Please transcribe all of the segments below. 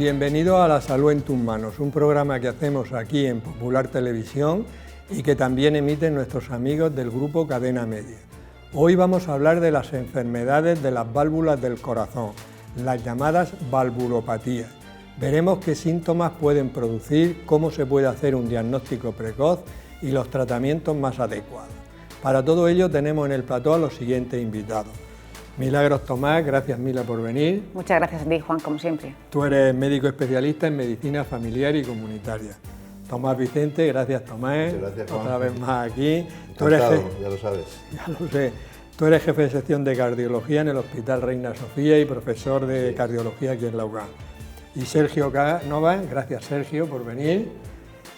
Bienvenido a La Salud en tus manos, un programa que hacemos aquí en Popular Televisión y que también emiten nuestros amigos del grupo Cadena Media. Hoy vamos a hablar de las enfermedades de las válvulas del corazón, las llamadas valvulopatías. Veremos qué síntomas pueden producir, cómo se puede hacer un diagnóstico precoz y los tratamientos más adecuados. Para todo ello tenemos en el plató a los siguientes invitados. Milagros Tomás, gracias Mila por venir. Muchas gracias a ti, Juan, como siempre. Tú eres médico especialista en medicina familiar y comunitaria. Tomás Vicente, gracias Tomás. Muchas gracias, Juan. Otra vez más aquí. Encantado, ya lo sabes. Ya lo sé. Tú eres jefe de sección de cardiología en el Hospital Reina Sofía y profesor de cardiología aquí en la UCAM. Y Sergio Nova, gracias Sergio por venir.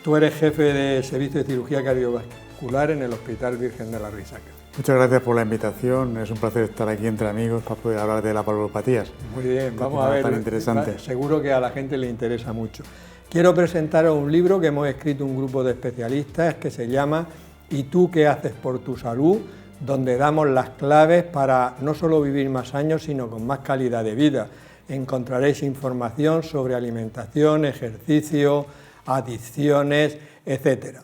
Tú eres jefe de servicio de cirugía cardiovascular en el Hospital Virgen de la Risaca. Muchas gracias por la invitación, es un placer estar aquí entre amigos para poder hablar de las valvulopatías. Muy bien, vamos a ver, tan interesante. Seguro que a la gente le interesa mucho. Quiero presentaros un libro que hemos escrito un grupo de especialistas que se llama ¿Y tú qué haces por tu salud?, donde damos las claves para no solo vivir más años, sino con más calidad de vida. Encontraréis información sobre alimentación, ejercicio, adicciones, etc.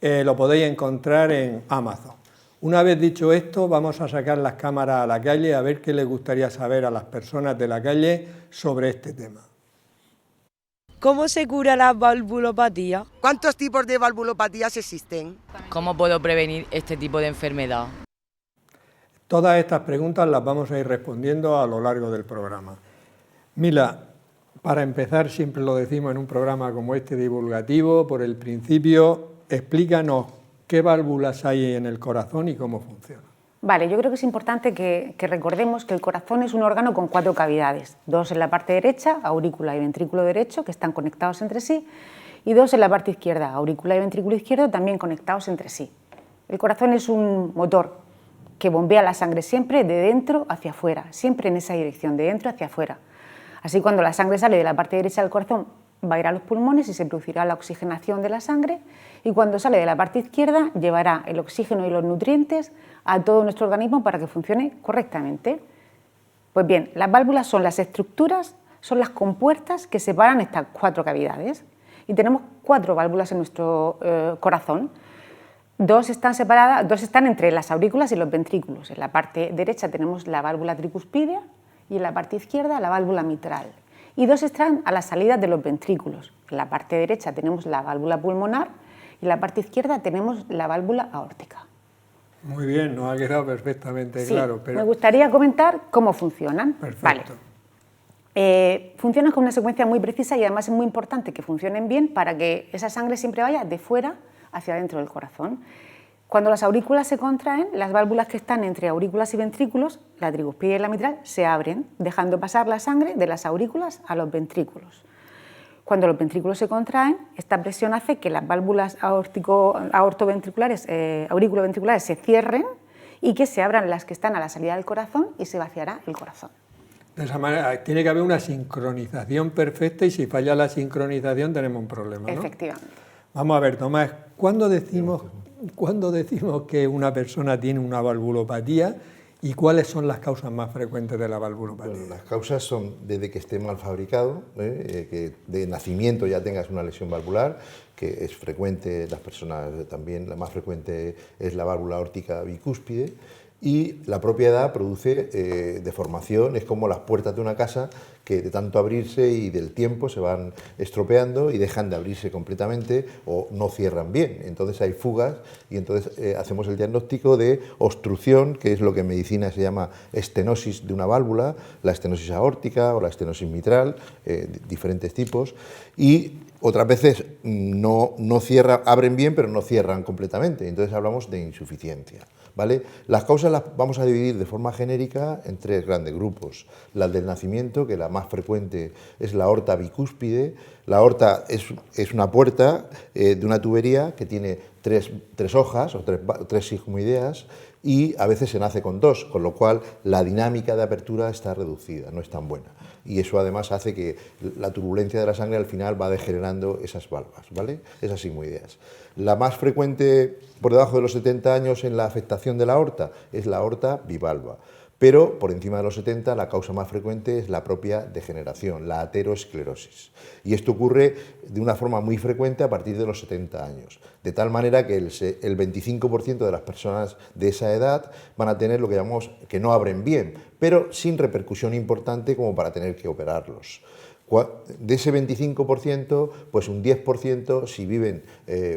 Lo podéis encontrar en Amazon. Una vez dicho esto, vamos a sacar las cámaras a la calle a ver qué les gustaría saber a las personas de la calle sobre este tema. ¿Cómo se cura la valvulopatía? ¿Cuántos tipos de valvulopatías existen? ¿Cómo puedo prevenir este tipo de enfermedad? Todas estas preguntas las vamos a ir respondiendo a lo largo del programa. Mila, para empezar, siempre lo decimos en un programa como este divulgativo, por el principio, explícanos qué válvulas hay en el corazón y cómo funciona. Vale, yo creo que es importante que recordemos que el corazón es un órgano con 4 cavidades, 2 en la parte derecha, aurícula y ventrículo derecho, que están conectados entre sí, y 2 en la parte izquierda, aurícula y ventrículo izquierdo, también conectados entre sí. El corazón es un motor que bombea la sangre siempre de dentro hacia afuera, siempre en esa dirección, de dentro hacia afuera. Así, cuando la sangre sale de la parte derecha del corazón, va a ir a los pulmones y se producirá la oxigenación de la sangre, y cuando sale de la parte izquierda llevará el oxígeno y los nutrientes a todo nuestro organismo para que funcione correctamente. Pues bien, las válvulas son las estructuras, son las compuertas que separan estas 4 cavidades, y tenemos 4 válvulas en nuestro corazón. 2 están separadas, 2 están entre las aurículas y los ventrículos. En la parte derecha tenemos la válvula tricuspidea y en la parte izquierda la válvula mitral. Y 2 están a la salida de los ventrículos. En la parte derecha tenemos la válvula pulmonar y en la parte izquierda tenemos la válvula aórtica. Muy bien, nos ha quedado perfectamente claro. Pero me gustaría comentar cómo funcionan. Perfecto. Vale. Funcionan con una secuencia muy precisa y además es muy importante que funcionen bien para que esa sangre siempre vaya de fuera hacia adentro del corazón. Cuando las aurículas se contraen, las válvulas que están entre aurículas y ventrículos, la tricuspidea y la mitral, se abren, dejando pasar la sangre de las aurículas a los ventrículos. Cuando los ventrículos se contraen, esta presión hace que las válvulas auriculoventriculares se cierren y que se abran las que están a la salida del corazón y se vaciará el corazón. De esa manera tiene que haber una sincronización perfecta y si falla la sincronización tenemos un problema, ¿no? Efectivamente. Vamos a ver, Tomás, ¿cuándo decimos que una persona tiene una valvulopatía y cuáles son las causas más frecuentes de la valvulopatía? Bueno, las causas son desde que esté mal fabricado, que de nacimiento ya tengas una lesión valvular, que es frecuente, las personas también, la más frecuente es la válvula aórtica bicúspide, y la propia edad produce deformación, es como las puertas de una casa que de tanto abrirse y del tiempo se van estropeando y dejan de abrirse completamente o no cierran bien. Entonces hay fugas y entonces hacemos el diagnóstico de obstrucción, que es lo que en medicina se llama estenosis de una válvula, la estenosis aórtica o la estenosis mitral, diferentes tipos, y otras veces no cierran, abren bien pero no cierran completamente, entonces hablamos de insuficiencia. ¿Vale? Las causas las vamos a dividir de forma genérica en 3 grandes grupos. Las del nacimiento, que la más frecuente es la aorta bicúspide. La aorta es una puerta de una tubería que tiene 3 hojas o 3 sigmoideas y a veces se nace con 2, con lo cual la dinámica de apertura está reducida, no es tan buena. Y eso además hace que la turbulencia de la sangre al final va degenerando esas valvas, ¿vale? Esas sigmoideas. La más frecuente por debajo de los 70 años en la afectación de la aorta es la aorta bivalva. Pero por encima de los 70 la causa más frecuente es la propia degeneración, la aterosclerosis. Y esto ocurre de una forma muy frecuente a partir de los 70 años, de tal manera que el 25% de las personas de esa edad van a tener lo que llamamos que no abren bien, pero sin repercusión importante como para tener que operarlos. De ese 25%, pues un 10%, si viven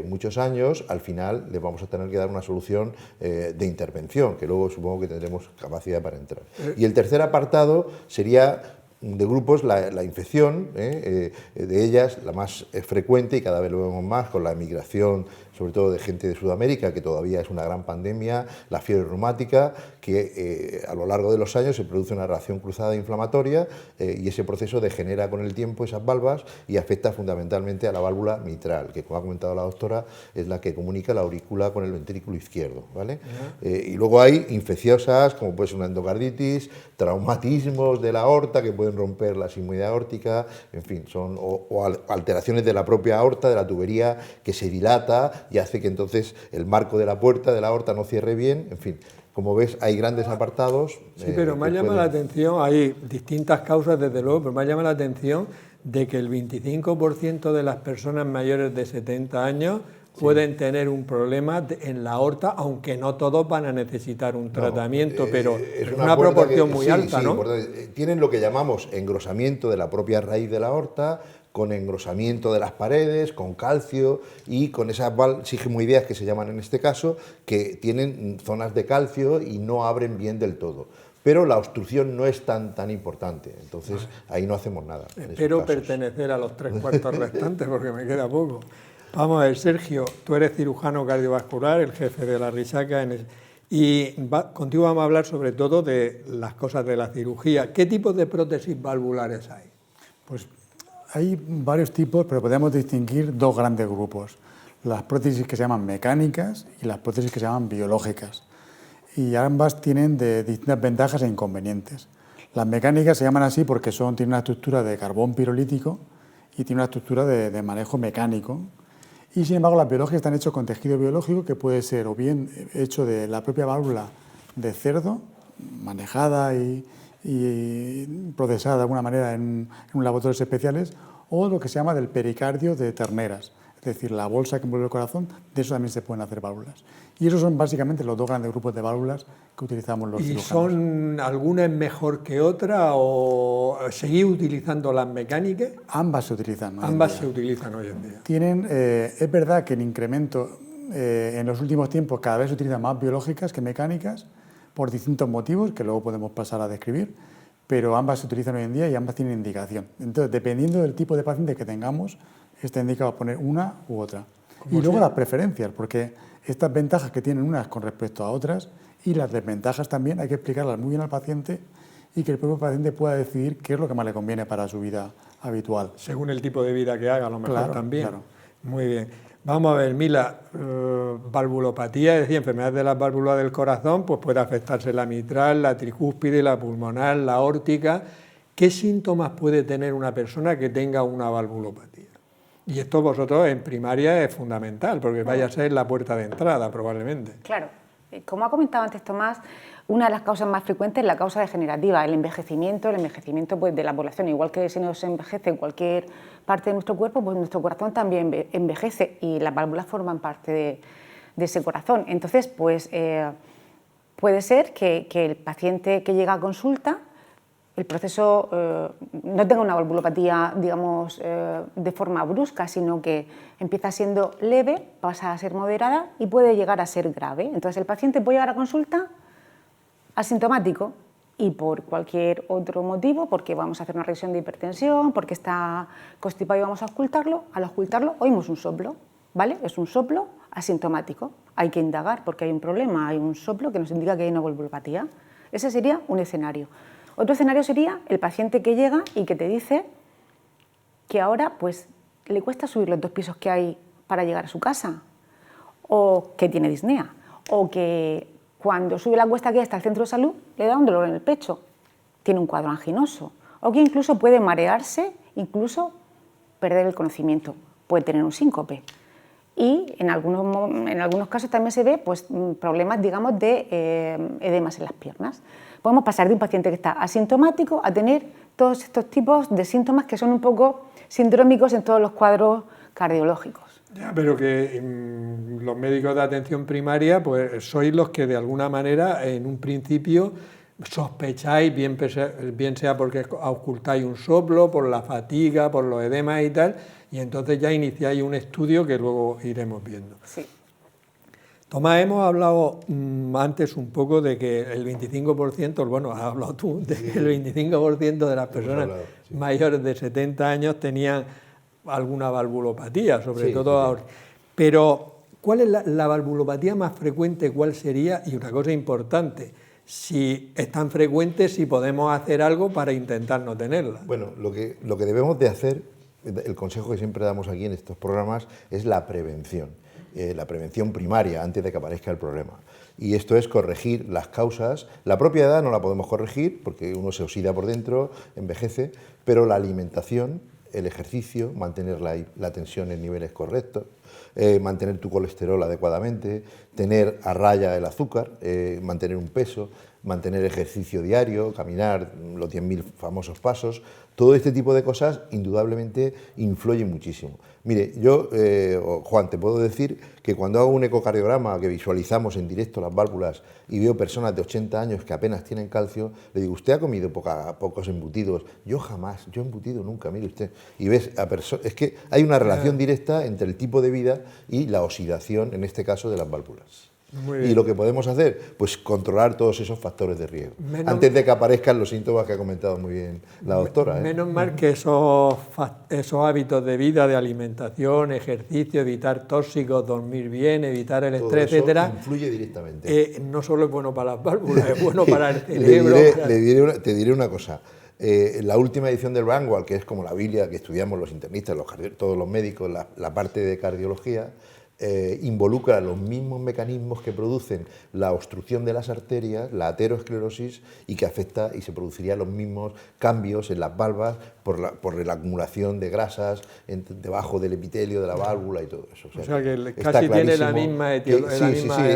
muchos años, al final les vamos a tener que dar una solución de intervención, que luego supongo que tendremos capacidad para entrar. Y el tercer apartado sería de grupos la infección, de ellas la más frecuente y cada vez lo vemos más con la emigración, sobre todo de gente de Sudamérica, que todavía es una gran pandemia, la fiebre reumática, que a lo largo de los años se produce una reacción cruzada inflamatoria y ese proceso degenera con el tiempo esas valvas y afecta fundamentalmente a la válvula mitral, que como ha comentado la doctora es la que comunica la aurícula con el ventrículo izquierdo, ¿vale? Y luego hay infecciosas, como puede ser una endocarditis, traumatismos de la aorta que pueden romper la sigmoidea aórtica, en fin, o alteraciones de la propia aorta, de la tubería que se dilata y hace que entonces el marco de la puerta de la aorta no cierre bien, en fin. Como ves, hay grandes apartados. Sí, pero me llama la atención, hay distintas causas desde luego, pero me llama la atención de que el 25% de las personas mayores de 70 años pueden tener un problema en la aorta, aunque no todos van a necesitar un tratamiento, pero es una proporción muy alta, ¿no? Tienen lo que llamamos engrosamiento de la propia raíz de la aorta, con engrosamiento de las paredes, con calcio y con esas sigmoideas que se llaman en este caso, que tienen zonas de calcio y no abren bien del todo. Pero la obstrucción no es tan importante, entonces ahí no hacemos nada. Espero pertenecer a los 3/4 restantes porque me queda poco. Vamos a ver, Sergio, tú eres cirujano cardiovascular, el jefe de la Risaca, y contigo vamos a hablar sobre todo de las cosas de la cirugía. ¿Qué tipos de prótesis valvulares hay? Pues hay varios tipos, pero podemos distinguir dos grandes grupos. Las prótesis que se llaman mecánicas y las prótesis que se llaman biológicas. Y ambas tienen de distintas ventajas e inconvenientes. Las mecánicas se llaman así porque tienen una estructura de carbón pirolítico y tienen una estructura de manejo mecánico. Y sin embargo las biológicas están hechas con tejido biológico que puede ser o bien hecho de la propia válvula de cerdo, manejada y procesada de alguna manera en laboratorios especiales, o lo que se llama del pericardio de terneras, es decir, la bolsa que envuelve el corazón, de eso también se pueden hacer válvulas. Y esos son básicamente los dos grandes grupos de válvulas que utilizamos los cirujanos. ¿Y son alguna es mejor que otra o seguís utilizando las mecánicas? Ambas se utilizan. Ambas se utilizan hoy en día. Es verdad que el incremento en los últimos tiempos cada vez se utilizan más biológicas que mecánicas, por distintos motivos que luego podemos pasar a describir, pero ambas se utilizan hoy en día y ambas tienen indicación. Entonces, dependiendo del tipo de paciente que tengamos, está indicado poner una u otra. Y luego las preferencias, porque estas ventajas que tienen unas con respecto a otras y las desventajas también hay que explicarlas muy bien al paciente y que el propio paciente pueda decidir qué es lo que más le conviene para su vida habitual. Según el tipo de vida que haga, a lo mejor claro, también. Claro. Muy bien. Vamos a ver, Mila, valvulopatía, es decir, enfermedad de las válvulas del corazón, pues puede afectarse la mitral, la tricúspide, la pulmonar, la aórtica. ¿Qué síntomas puede tener una persona que tenga una valvulopatía? Y esto vosotros en primaria es fundamental, porque vaya a ser la puerta de entrada probablemente. Claro, como ha comentado antes Tomás, una de las causas más frecuentes es la causa degenerativa, el envejecimiento pues, de la población. Igual que si nos envejece cualquier parte de nuestro cuerpo, pues nuestro corazón también envejece y las válvulas forman parte de ese corazón. Entonces, pues puede ser que el paciente que llega a consulta, el proceso no tenga una valvulopatía, digamos, de forma brusca, sino que empieza siendo leve, pasa a ser moderada y puede llegar a ser grave. Entonces, el paciente puede llegar a consulta asintomático y por cualquier otro motivo, porque vamos a hacer una revisión de hipertensión, porque está constipado y vamos a auscultarlo, al auscultarlo oímos un soplo, ¿vale? Es un soplo asintomático. Hay que indagar porque hay un problema, hay un soplo que nos indica que hay una valvulopatía. Ese sería un escenario. Otro escenario sería el paciente que llega y que te dice que ahora pues, le cuesta subir los 2 pisos que hay para llegar a su casa, o que tiene disnea, o que cuando sube la cuesta que hay hasta el centro de salud le da un dolor en el pecho, tiene un cuadro anginoso, o que incluso puede marearse, incluso perder el conocimiento, puede tener un síncope. Y en algunos casos también se ve pues, problemas, digamos, de edemas en las piernas. Podemos pasar de un paciente que está asintomático a tener todos estos tipos de síntomas que son un poco sindrómicos en todos los cuadros cardiológicos. Ya, pero que los médicos de atención primaria pues sois los que de alguna manera en un principio sospecháis, bien sea porque auscultáis un soplo, por la fatiga, por los edemas y tal, y entonces ya iniciáis un estudio que luego iremos viendo. Sí. Tomás, hemos hablado antes un poco de que el 25%, bueno, has hablado tú, de que el 25% de las personas mayores de 70 años tenían alguna valvulopatía, sobre todo. Sí. Pero, ¿cuál es la valvulopatía más frecuente? ¿Cuál sería? Y una cosa importante, si es tan frecuente, si podemos hacer algo para intentar no tenerla. Bueno, lo que debemos de hacer, el consejo que siempre damos aquí en estos programas, es la prevención primaria, antes de que aparezca el problema. Y esto es corregir las causas. La propia edad no la podemos corregir, porque uno se oxida por dentro, envejece, pero la alimentación, el ejercicio, mantener la tensión en niveles correctos, mantener tu colesterol adecuadamente, tener a raya el azúcar, mantener un peso, mantener ejercicio diario, caminar los 10.000 famosos pasos, todo este tipo de cosas indudablemente influyen muchísimo. Mire, yo, Juan, te puedo decir que cuando hago un ecocardiograma que visualizamos en directo las válvulas y veo personas de 80 años que apenas tienen calcio, le digo, ¿usted ha comido pocos embutidos? Yo jamás, yo embutido nunca, mire usted. Y ves, es que hay una relación directa entre el tipo de vida y la oxidación, en este caso, de las válvulas. Y lo que podemos hacer, pues controlar todos esos factores de riesgo, antes de que aparezcan los síntomas que ha comentado muy bien la doctora. Menos mal que esos hábitos de vida, de alimentación, ejercicio, evitar tóxicos, dormir bien, evitar el estrés, etcétera, influye directamente. No solo es bueno para las válvulas, es bueno para el cerebro. Te diré una cosa. La última edición del Vanguard, que es como la Biblia que estudiamos los internistas, todos los médicos, la parte de cardiología, involucra los mismos mecanismos que producen la obstrucción de las arterias, la aterosclerosis, y que afecta y se producirían los mismos cambios en las valvas por la acumulación de grasas debajo del epitelio de la válvula y todo eso. O sea que casi tiene la misma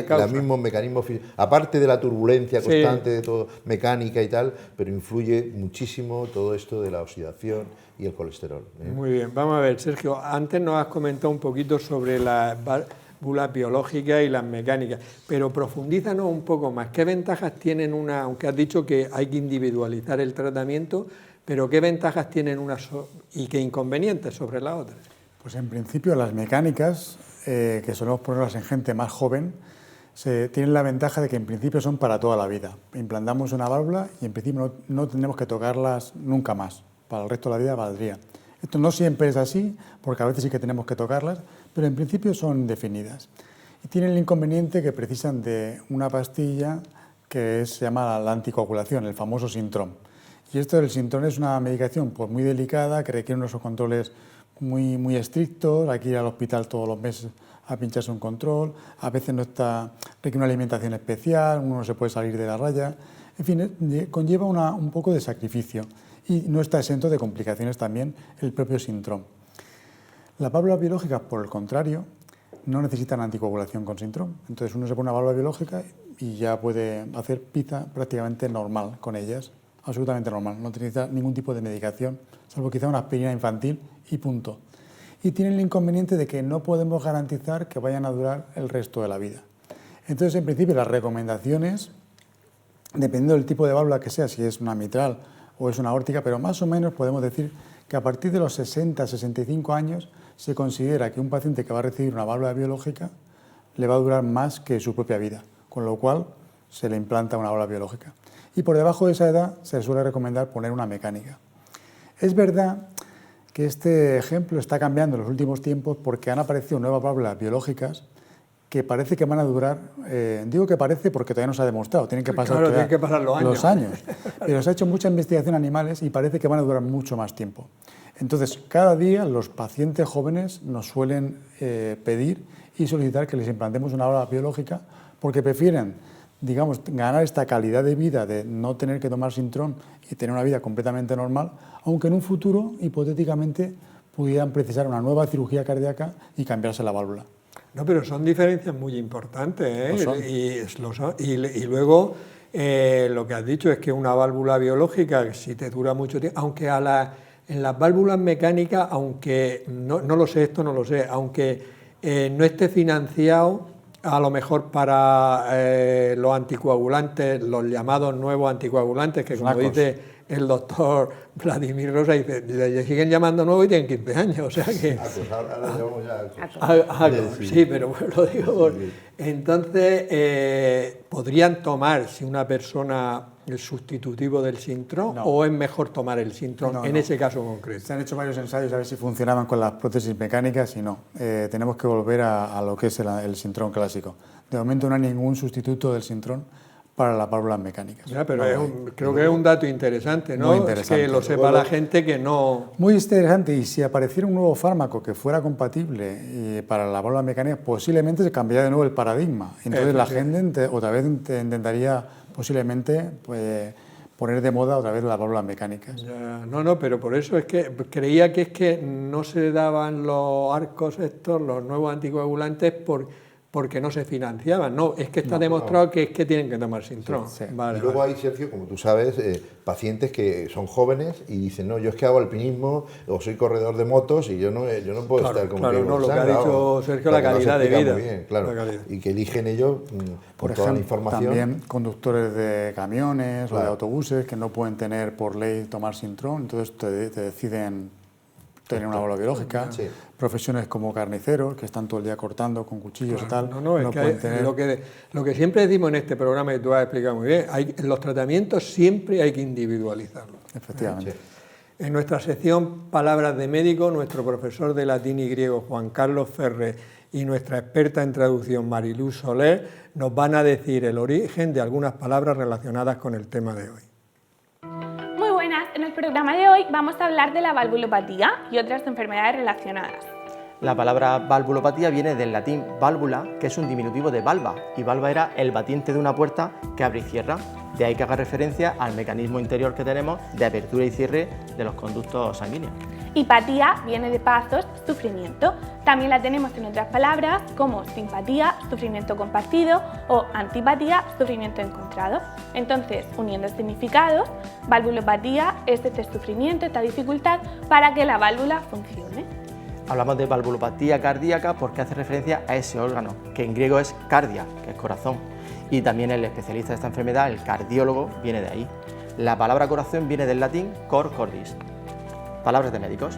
causa. Los mismos mecanismos, aparte de la turbulencia constante de todo, mecánica y tal, pero influye muchísimo todo esto de la oxidación y el colesterol. Muy bien, vamos a ver, Sergio, antes nos has comentado un poquito sobre las válvulas biológicas y las mecánicas, pero profundízanos un poco más. ¿Qué ventajas tienen aunque has dicho que hay que individualizar el tratamiento, pero qué ventajas tienen unas y qué inconvenientes sobre las otras? Pues en principio las mecánicas, que solemos ponerlas en gente más joven, tienen la ventaja de que en principio son para toda la vida. Implantamos una válvula y en principio no tendremos que tocarlas nunca más. Para el resto de la vida valdría. Esto no siempre es así, porque a veces sí que tenemos que tocarlas, pero en principio son definidas. Y tienen el inconveniente que precisan de una pastilla que se llama la anticoagulación, el famoso Sintrom. Y esto del Sintrom es una medicación pues, muy delicada, que requiere unos controles muy estrictos, hay que ir al hospital todos los meses a pincharse un control, a veces requiere una alimentación especial, uno no se puede salir de la raya, en fin, conlleva un poco de sacrificio. Y no está exento de complicaciones también el propio Sintrom. Las válvulas biológicas, por el contrario, no necesitan anticoagulación con Sintrom. Entonces uno se pone una válvula biológica y ya puede hacer pizza prácticamente normal con ellas, absolutamente normal. No necesita ningún tipo de medicación, salvo quizá una aspirina infantil y punto. Y tienen el inconveniente de que no podemos garantizar que vayan a durar el resto de la vida. Entonces, en principio, las recomendaciones, dependiendo del tipo de válvula que sea, si es una mitral o es una aórtica, pero más o menos podemos decir que a partir de los 60-65 años se considera que un paciente que va a recibir una válvula biológica le va a durar más que su propia vida, con lo cual se le implanta una válvula biológica. Y por debajo de esa edad se suele recomendar poner una mecánica. Es verdad que este ejemplo está cambiando en los últimos tiempos porque han aparecido nuevas válvulas biológicas que parece que van a durar, digo que parece porque todavía no se ha demostrado, tienen que pasar, los años. Pero se ha hecho mucha investigación en animales y parece que van a durar mucho más tiempo. Entonces, cada día los pacientes jóvenes nos suelen pedir y solicitar que les implantemos una válvula biológica porque prefieren, digamos, ganar esta calidad de vida de no tener que tomar Sintrom y tener una vida completamente normal, aunque en un futuro, hipotéticamente, pudieran precisar una nueva cirugía cardíaca y cambiarse la válvula. No, pero son diferencias muy importantes, ¿eh? Y luego Lo que has dicho es que una válvula biológica, si te dura mucho tiempo, aunque en las válvulas mecánicas, aunque no lo sé, esto no lo sé, aunque no esté financiado, a lo mejor para los anticoagulantes, los llamados nuevos anticoagulantes, que como dice el doctor Vladimir Rosa, dice, le siguen llamando nuevos y tienen 15 años, o sea que... Pues ahora lo llamamos ya. Sí, pero lo digo... Entonces, ¿podrían tomar, si una persona el sustitutivo del Sintrom, o es mejor tomar el Sintrom en ese caso concreto? Se han hecho varios ensayos a ver si funcionaban con las prótesis mecánicas y no. Tenemos que volver a lo que es el Sintrom clásico. De momento no hay ningún sustituto del Sintrom para las válvulas mecánicas. Ya, pero creo que es un dato interesante, ¿no? Muy interesante. Es que lo sepa la gente que no... Muy interesante, y si apareciera un nuevo fármaco que fuera compatible para las válvulas mecánicas, posiblemente se cambiaría de nuevo el paradigma. Entonces la gente otra vez intentaría posiblemente poner de moda otra vez las válvulas mecánicas. Ya, no, pero por eso es que creía que es que no se daban los arcos estos, los nuevos anticoagulantes, porque no se financiaban. No, es que está demostrado que es que tienen que tomar Sintrom. Sí. Vale, y luego hay, Sergio, como tú sabes, pacientes que son jóvenes y dicen, no, yo es que hago alpinismo o soy corredor de motos y yo no puedo estar como que... Claro, lo que ha dicho Sergio, la calidad de vida. Muy bien, claro. Y que eligen ellos por toda la información. También conductores de camiones o de autobuses que no pueden tener por ley tomar Sintrom, entonces te deciden tener una válvula biológica, profesiones como carniceros, que están todo el día cortando con cuchillos y tal. Es que lo que siempre decimos en este programa, y tú has explicado muy bien, los tratamientos siempre hay que individualizarlos. Efectivamente. En nuestra sección Palabras de Médico, nuestro profesor de latín y griego, Juan Carlos Ferrer, y nuestra experta en traducción, Mariluz Soler, nos van a decir el origen de algunas palabras relacionadas con el tema de hoy. En el programa de hoy vamos a hablar de la valvulopatía y otras enfermedades relacionadas. La palabra valvulopatía viene del latín válvula, que es un diminutivo de valva, y valva era el batiente de una puerta que abre y cierra. De ahí que haga referencia al mecanismo interior que tenemos de apertura y cierre de los conductos sanguíneos. Y patía viene de pazos, sufrimiento. También la tenemos en otras palabras como simpatía, sufrimiento compartido, o antipatía, sufrimiento encontrado. Entonces, uniendo significados, valvulopatía es este sufrimiento, esta dificultad para que la válvula funcione. Hablamos de valvulopatía cardíaca porque hace referencia a ese órgano, que en griego es cardia, que es corazón. Y también el especialista de esta enfermedad, el cardiólogo, viene de ahí. La palabra corazón viene del latín cor cordis. Palabras de médicos.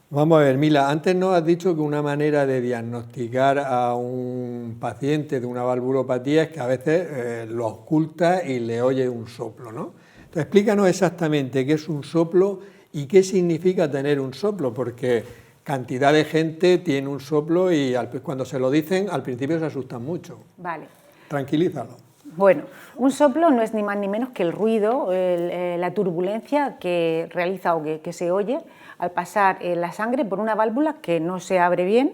Vamos a ver, Mila, antes nos has dicho que una manera de diagnosticar a un paciente de una valvulopatía es que a veces lo oculta y le oye un soplo, ¿no? Entonces, explícanos exactamente qué es un soplo y qué significa tener un soplo, porque cantidad de gente tiene un soplo y cuando se lo dicen al principio se asustan mucho. Vale. Tranquilízalo. Bueno, un soplo no es ni más ni menos que el ruido, la turbulencia que realiza o que se oye al pasar la sangre por una válvula que no se abre bien,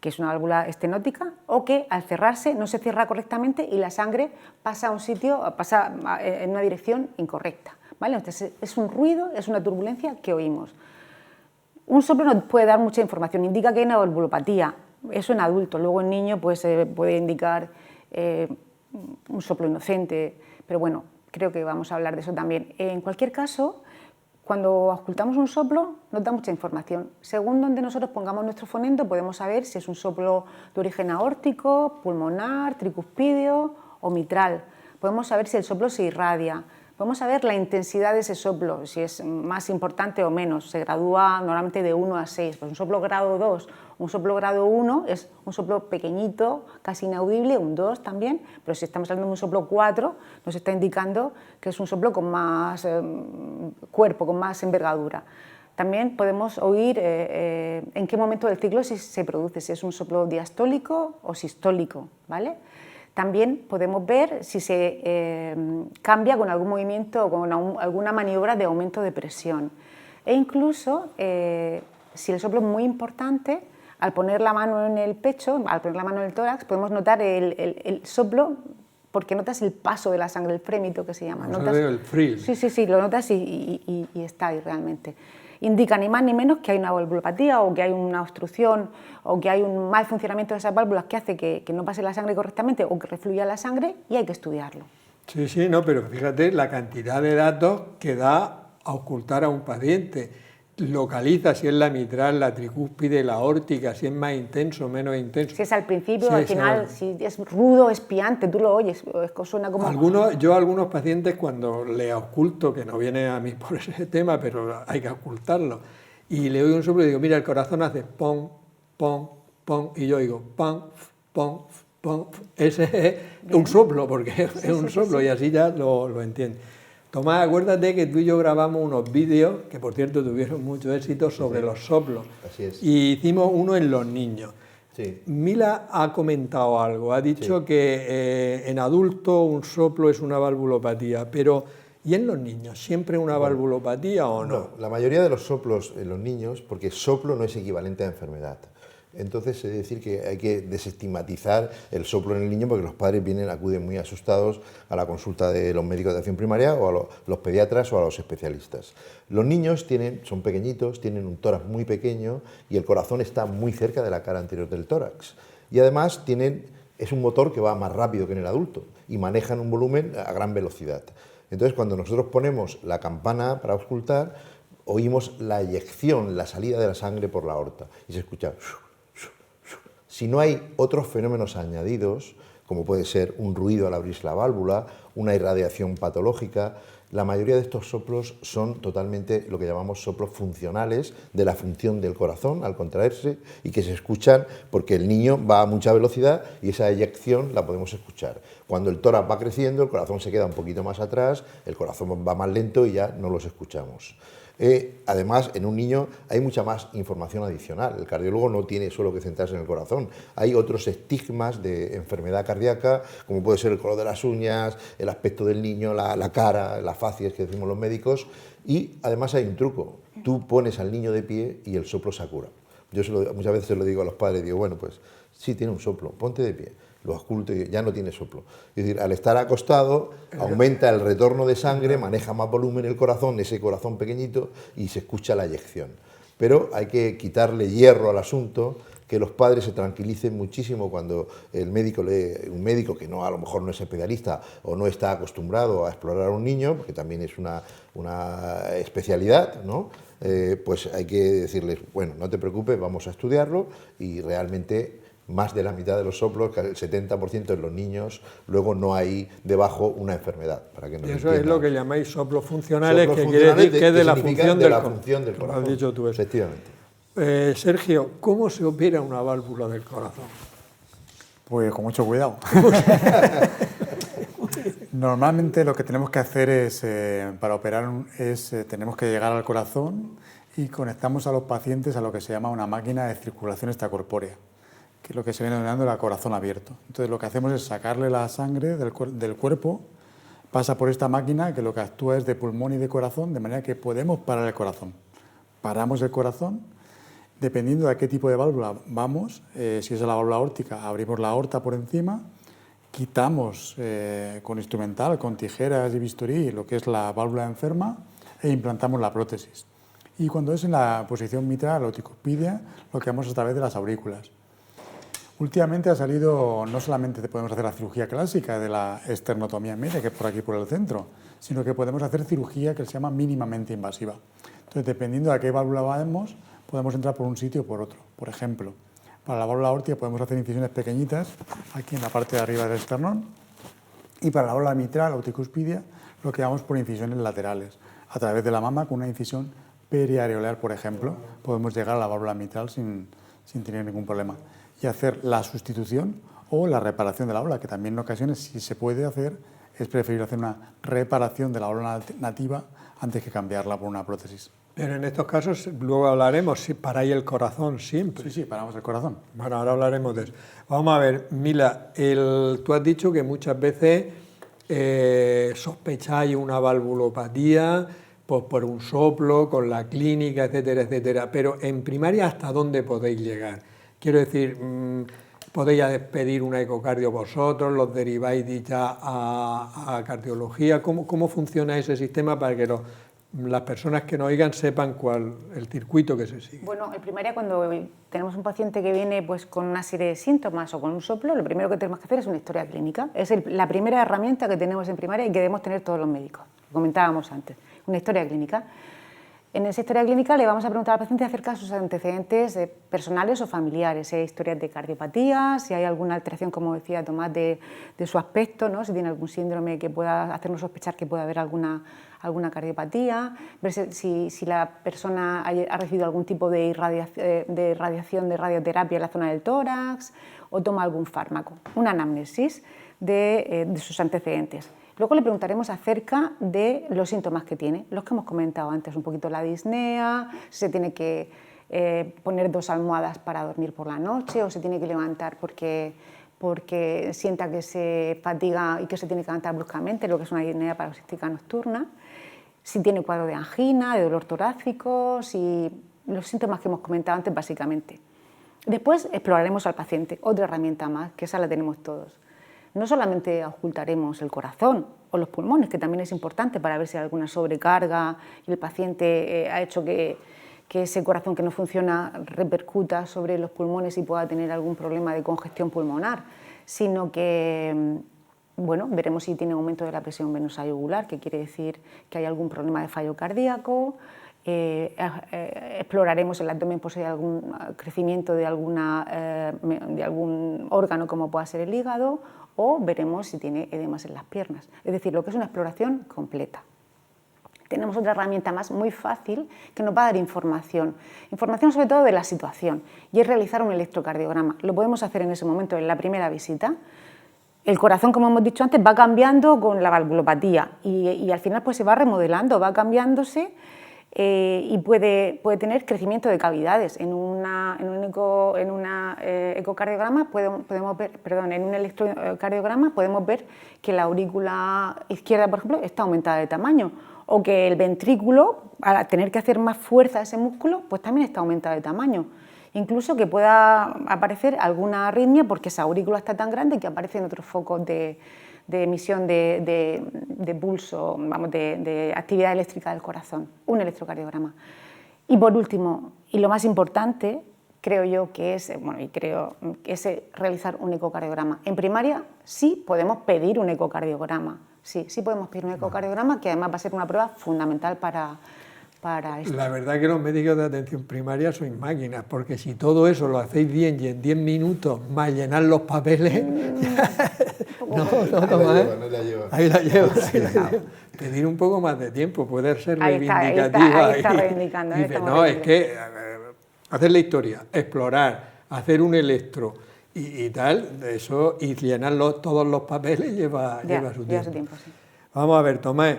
que es una válvula estenótica, o que al cerrarse no se cierra correctamente y la sangre pasa a un sitio, pasa en una dirección incorrecta. ¿Vale? Entonces es un ruido, es una turbulencia que oímos. Un soplo no puede dar mucha información, indica que hay una valvulopatía, eso en adulto, luego en niño pues, puede indicar un soplo inocente, pero bueno, creo que vamos a hablar de eso también. En cualquier caso, cuando ocultamos un soplo nos da mucha información. Según donde nosotros pongamos nuestro fonendo podemos saber si es un soplo de origen aórtico, pulmonar, tricuspideo o mitral. Podemos saber si el soplo se irradia. Podemos saber la intensidad de ese soplo, si es más importante o menos. Se gradúa normalmente de 1 a 6. Pues un soplo grado 2, un soplo grado 1 es un soplo pequeñito, casi inaudible, un 2 también, pero si estamos hablando de un soplo 4, nos está indicando que es un soplo con más cuerpo, con más envergadura. También podemos oír en qué momento del ciclo se produce, si es un soplo diastólico o sistólico, ¿vale? También podemos ver si se cambia con algún movimiento o con alguna maniobra de aumento de presión. E incluso, si el soplo es muy importante, al poner la mano en el pecho, al poner la mano en el tórax, podemos notar el soplo porque notas el paso de la sangre, el frémito que se llama. Notas el frill. Sí, lo notas y está ahí realmente. indica ni más ni menos que hay una valvulopatía o que hay una obstrucción o que hay un mal funcionamiento de esas válvulas que hace que no pase la sangre correctamente o que refluya la sangre, y hay que estudiarlo. Sí, sí, no, pero fíjate la cantidad de datos que da a ocultar a un paciente. Localiza si es la mitral, la tricúspide, la aórtica, si es más intenso, menos intenso. Si es al principio, Sí, al final, si es rudo, es piante, tú lo oyes, suena como... Yo a algunos pacientes cuando les oculto, que no viene a mí por ese tema, pero hay que ocultarlo, y le oigo un soplo y digo, mira, el corazón hace pom, pom, pom, y yo digo pom, pom, pom. Ese es un soplo, porque es un soplo, y así ya lo entiende. Tomás, acuérdate que tú y yo grabamos unos vídeos, que por cierto tuvieron mucho éxito, sobre los soplos. Así es. Y hicimos uno en los niños. Sí. Mila ha comentado algo, ha dicho que en adultos un soplo es una valvulopatía, pero ¿y en los niños? ¿Siempre una valvulopatía o no? No, la mayoría de los soplos en los niños, porque soplo no es equivalente a enfermedad. Entonces, es decir, que hay que desestigmatizar el soplo en el niño porque los padres acuden muy asustados a la consulta de los médicos de atención primaria o a los pediatras o a los especialistas. Los niños son pequeñitos, tienen un tórax muy pequeño y el corazón está muy cerca de la cara anterior del tórax. Y además es un motor que va más rápido que en el adulto y manejan un volumen a gran velocidad. Entonces, cuando nosotros ponemos la campana para auscultar, oímos la eyección, la salida de la sangre por la aorta y se escucha... Si no hay otros fenómenos añadidos, como puede ser un ruido al abrirse la válvula, una irradiación patológica, la mayoría de estos soplos son totalmente lo que llamamos soplos funcionales de la función del corazón al contraerse y que se escuchan porque el niño va a mucha velocidad y esa eyección la podemos escuchar. Cuando el tórax va creciendo, el corazón se queda un poquito más atrás, el corazón va más lento y ya no los escuchamos. Además, en un niño hay mucha más información adicional. El cardiólogo no tiene solo que centrarse en el corazón. Hay otros estigmas de enfermedad cardíaca, como puede ser el color de las uñas, el aspecto del niño, la cara, las facies que decimos los médicos. Y además hay un truco. Tú pones al niño de pie y el soplo se cura. Yo muchas veces se lo digo a los padres, digo, bueno, pues sí, tiene un soplo, ponte de pie. Lo ausculto y ya no tiene soplo. Es decir, al estar acostado, aumenta el retorno de sangre, maneja más volumen el corazón, ese corazón pequeñito, y se escucha la eyección. Pero hay que quitarle hierro al asunto, que los padres se tranquilicen muchísimo cuando un médico que a lo mejor no es especialista o no está acostumbrado a explorar a un niño, porque también es una especialidad, ¿no? Pues hay que decirles, bueno, no te preocupes, vamos a estudiarlo y realmente... Más de la mitad de los soplos, el 70% en los niños, luego no hay debajo una enfermedad. Para que nos y eso entiendan. Es lo que llamáis soplos funcionales, Soplos que funcionales quiere decir que es de la función del corazón. corazón. Has dicho tú eso. Efectivamente. Sergio, ¿cómo se opera una válvula del corazón? Pues con mucho cuidado. Normalmente lo que tenemos que hacer es, para operar, tenemos que llegar al corazón y conectamos a los pacientes a lo que se llama una máquina de circulación extracorpórea, que es lo que se viene denominando el corazón abierto. Entonces lo que hacemos es sacarle la sangre del cuerpo, pasa por esta máquina que lo que actúa es de pulmón y de corazón, de manera que podemos parar el corazón. Paramos el corazón, dependiendo de a qué tipo de válvula vamos, si es la válvula aórtica, abrimos la aorta por encima, quitamos con instrumental, con tijeras y bisturí, lo que es la válvula enferma e implantamos la prótesis. Y cuando es en la posición mitral o tricuspidia, lo que hacemos a través de las aurículas. Últimamente ha salido, no solamente podemos hacer la cirugía clásica de la esternotomía media, que es por aquí por el centro, sino que podemos hacer cirugía que se llama mínimamente invasiva. Entonces, dependiendo de a qué válvula vamos, podemos entrar por un sitio o por otro. Por ejemplo, para la válvula aórtica podemos hacer incisiones pequeñitas aquí en la parte de arriba del esternón, y para la válvula mitral o tricuspidia lo que vamos por incisiones laterales. A través de la mama, con una incisión periareolar, por ejemplo, podemos llegar a la válvula mitral sin tener ningún problema. Y hacer la sustitución o la reparación de la válvula, que también en ocasiones, si se puede hacer, es preferible hacer una reparación de la válvula nativa antes que cambiarla por una prótesis. Pero en estos casos, luego hablaremos, si paráis el corazón siempre. Sí, paramos el corazón. Bueno, ahora hablaremos de eso. Vamos a ver, Mila, tú has dicho que muchas veces sospecháis una valvulopatía pues, por un soplo, con la clínica, etcétera, etcétera, pero en primaria, ¿hasta dónde podéis llegar? Quiero decir, podéis pedir una ecocardio vosotros, los deriváis ya a cardiología. ¿Cómo funciona ese sistema para que los las personas que nos oigan sepan cuál el circuito que se sigue. Bueno, en primaria, cuando tenemos un paciente que viene pues, con una serie de síntomas o con un soplo, lo primero que tenemos que hacer es una historia clínica. Es la primera herramienta que tenemos en primaria y que debemos tener todos los médicos. Lo comentábamos antes, una historia clínica. En esa historia clínica le vamos a preguntar al paciente acerca de sus antecedentes personales o familiares, si hay historias de cardiopatía, si hay alguna alteración, como decía Tomás, de su aspecto, ¿no? Si tiene algún síndrome que pueda hacernos sospechar que pueda haber alguna cardiopatía, ver si la persona ha recibido algún tipo de radiación, de radioterapia en la zona del tórax o toma algún fármaco, una anamnesis de sus antecedentes. Luego le preguntaremos acerca de los síntomas que tiene, los que hemos comentado antes, un poquito la disnea, si se tiene que poner 2 almohadas para dormir por la noche o se tiene que levantar porque sienta que se fatiga y que se tiene que levantar bruscamente, lo que es una disnea paroxística nocturna, si tiene cuadro de angina, de dolor torácico, si los síntomas que hemos comentado antes básicamente. Después exploraremos al paciente, otra herramienta más, que esa la tenemos todos. No solamente ocultaremos el corazón o los pulmones, que también es importante para ver si hay alguna sobrecarga y el paciente ha hecho que ese corazón que no funciona repercuta sobre los pulmones y pueda tener algún problema de congestión pulmonar, sino que bueno, veremos si tiene aumento de la presión venosa yugular, que quiere decir que hay algún problema de fallo cardíaco. Exploraremos el abdomen por si hay algún crecimiento de algún órgano como pueda ser el hígado, o veremos si tiene edemas en las piernas. Es decir, lo que es una exploración completa. Tenemos otra herramienta más muy fácil que nos va a dar información sobre todo de la situación, y es realizar un electrocardiograma. Lo podemos hacer en ese momento, en la primera visita. El corazón, como hemos dicho antes, va cambiando con la valvulopatía y al final pues se va remodelando, va cambiándose. Y puede tener crecimiento de cavidades. En un ecocardiograma en un electrocardiograma podemos ver que la aurícula izquierda, por ejemplo, está aumentada de tamaño, o que el ventrículo, al tener que hacer más fuerza a ese músculo, pues también está aumentado de tamaño. Incluso que pueda aparecer alguna arritmia porque esa aurícula está tan grande que aparecen otros focos de emisión de pulso, de actividad eléctrica del corazón, un electrocardiograma. Y por último, y lo más importante, creo yo que es, realizar un ecocardiograma. En primaria sí podemos pedir un ecocardiograma, sí podemos pedir un ecocardiograma, que además va a ser una prueba fundamental para esto. La verdad que los médicos de atención primaria sois máquinas, porque si todo eso lo hacéis bien y en 10 minutos más llenar los papeles... Ahí la llevo. Pedir un poco más de tiempo, poder ser reivindicativa. Ahí está reivindicando. Es que hacer la historia, explorar, hacer un electro y tal, eso, y llenar todos los papeles lleva su tiempo. Sí. Vamos a ver, Tomás.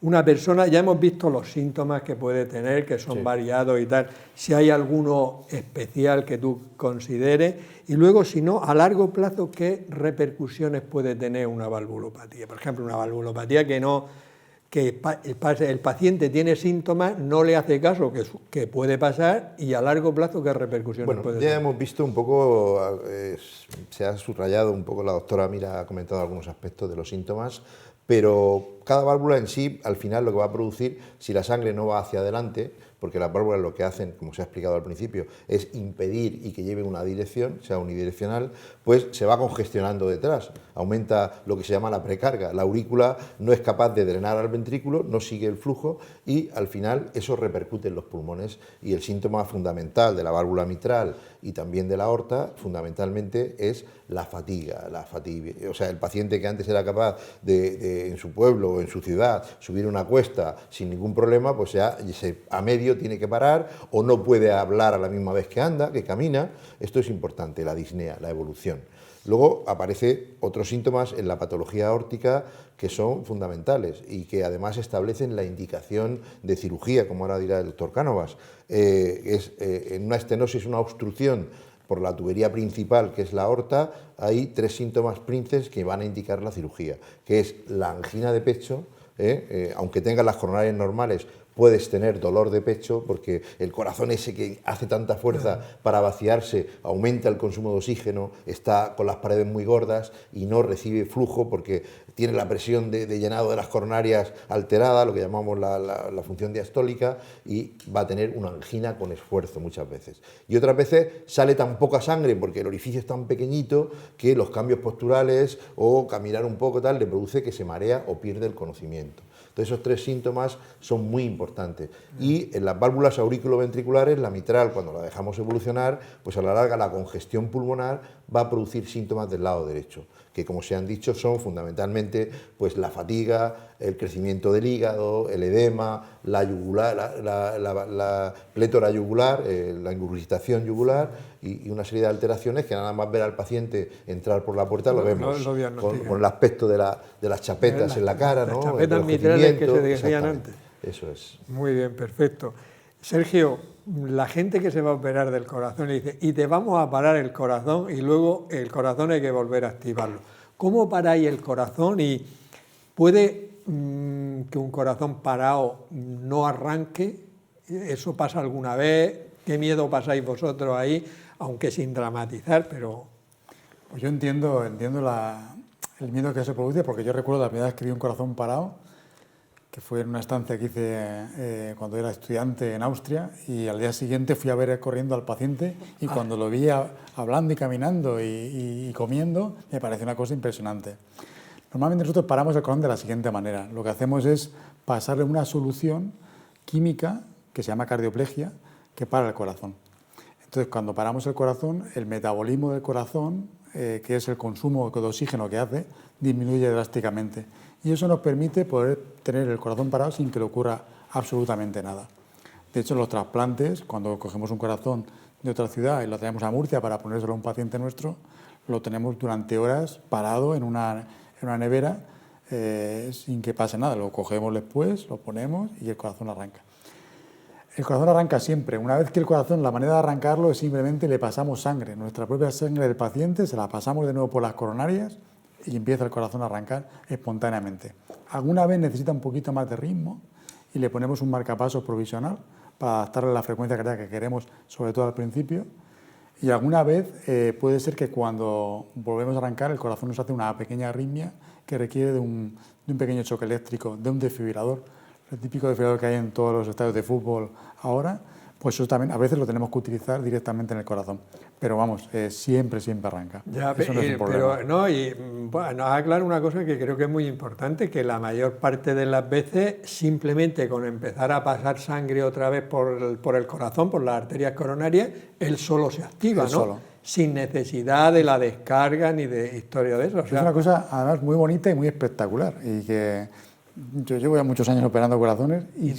Una persona, ya hemos visto los síntomas que puede tener, que son variados y tal, si hay alguno especial que tú consideres, y luego, si no, a largo plazo, ¿qué repercusiones puede tener una valvulopatía? Por ejemplo, una valvulopatía que el paciente tiene síntomas, no le hace caso, que puede pasar, y a largo plazo, ¿qué repercusiones puede tener? Ya hemos visto un poco, se ha subrayado un poco, la doctora Mira ha comentado algunos aspectos de los síntomas, pero cada válvula en sí, al final, lo que va a producir, si la sangre no va hacia adelante, porque las válvulas lo que hacen, como se ha explicado al principio, es impedir y que lleve una dirección, sea unidireccional, pues se va congestionando detrás, aumenta lo que se llama la precarga, la aurícula no es capaz de drenar al ventrículo, no sigue el flujo y al final eso repercute en los pulmones, y el síntoma fundamental de la válvula mitral y también de la aorta, fundamentalmente, es la fatiga. O sea, el paciente que antes era capaz de en su pueblo o en su ciudad subir una cuesta sin ningún problema, pues ya a medio tiene que parar o no puede hablar a la misma vez que anda, que camina. Esto es importante, la disnea, la evolución. Luego aparecen otros síntomas en la patología aórtica que son fundamentales y que además establecen la indicación de cirugía, como ahora dirá el doctor Cánovas. En una estenosis, una obstrucción por la tubería principal, que es la aorta, hay 3 síntomas princes que van a indicar la cirugía, que es la angina de pecho, aunque tengas las coronarias normales, puedes tener dolor de pecho porque el corazón ese que hace tanta fuerza para vaciarse aumenta el consumo de oxígeno, está con las paredes muy gordas y no recibe flujo porque tiene la presión de llenado de las coronarias alterada, lo que llamamos la función diastólica, y va a tener una angina con esfuerzo muchas veces. Y otras veces sale tan poca sangre porque el orificio es tan pequeñito que los cambios posturales o caminar un poco tal le produce que se marea o pierde el conocimiento. Entonces esos 3 síntomas son muy importantes. Y en las válvulas auriculoventriculares, la mitral, cuando la dejamos evolucionar, pues a la larga la congestión pulmonar va a producir síntomas del lado derecho, que como se han dicho son fundamentalmente pues la fatiga, el crecimiento del hígado, el edema, la yugular, la plétora yugular, la ingurgitación yugular y una serie de alteraciones que nada más ver al paciente entrar por la puerta lo vemos con el aspecto de las chapetas en la cara, ¿no? Las chapetas mitrales que se decían antes. Eso es. Muy bien, perfecto. Sergio, la gente que se va a operar del corazón le dice, y te vamos a parar el corazón y luego el corazón hay que volver a activarlo. ¿Cómo paráis el corazón y puede que un corazón parado no arranque? ¿Eso pasa alguna vez? ¿Qué miedo pasáis vosotros ahí? Aunque sin dramatizar, pero... Pues yo entiendo el miedo que se produce, porque yo recuerdo la primera vez que vi un corazón parado, que fue en una estancia que hice cuando era estudiante en Austria, y al día siguiente fui a ver corriendo al paciente y cuando lo vi hablando y caminando y comiendo, me pareció una cosa impresionante. Normalmente nosotros paramos el corazón de la siguiente manera. Lo que hacemos es pasarle una solución química que se llama cardioplegia, que para el corazón. Entonces, cuando paramos el corazón, el metabolismo del corazón, que es el consumo de oxígeno que hace, disminuye drásticamente. Y eso nos permite poder tener el corazón parado sin que le ocurra absolutamente nada. De hecho, en los trasplantes, cuando cogemos un corazón de otra ciudad y lo traemos a Murcia para ponérselo a un paciente nuestro, lo tenemos durante horas parado en una nevera sin que pase nada. Lo cogemos después, lo ponemos y el corazón arranca. El corazón arranca siempre. Una vez que el corazón, la manera de arrancarlo es simplemente le pasamos sangre, nuestra propia sangre del paciente, se la pasamos de nuevo por las coronarias y empieza el corazón a arrancar espontáneamente. Alguna vez necesita un poquito más de ritmo y le ponemos un marcapasos provisional para adaptarle a la frecuencia cardíaca que queremos, sobre todo al principio. Y alguna vez puede ser que cuando volvemos a arrancar el corazón nos hace una pequeña arritmia que requiere de un pequeño choque eléctrico, de un desfibrilador. El típico desfibrilador que hay en todos los estadios de fútbol ahora, pues eso también a veces lo tenemos que utilizar directamente en el corazón. Pero vamos, siempre arranca. Ya, eso no es un problema. Pero no, y bueno, aclaro una cosa que creo que es muy importante, que la mayor parte de las veces simplemente con empezar a pasar sangre otra vez por el corazón, por las arterias coronarias, él solo se activa, ¿no? Solo. Sin necesidad de la descarga ni de historia de eso. O sea, es una cosa además muy bonita y muy espectacular y que yo llevo ya muchos años operando corazones y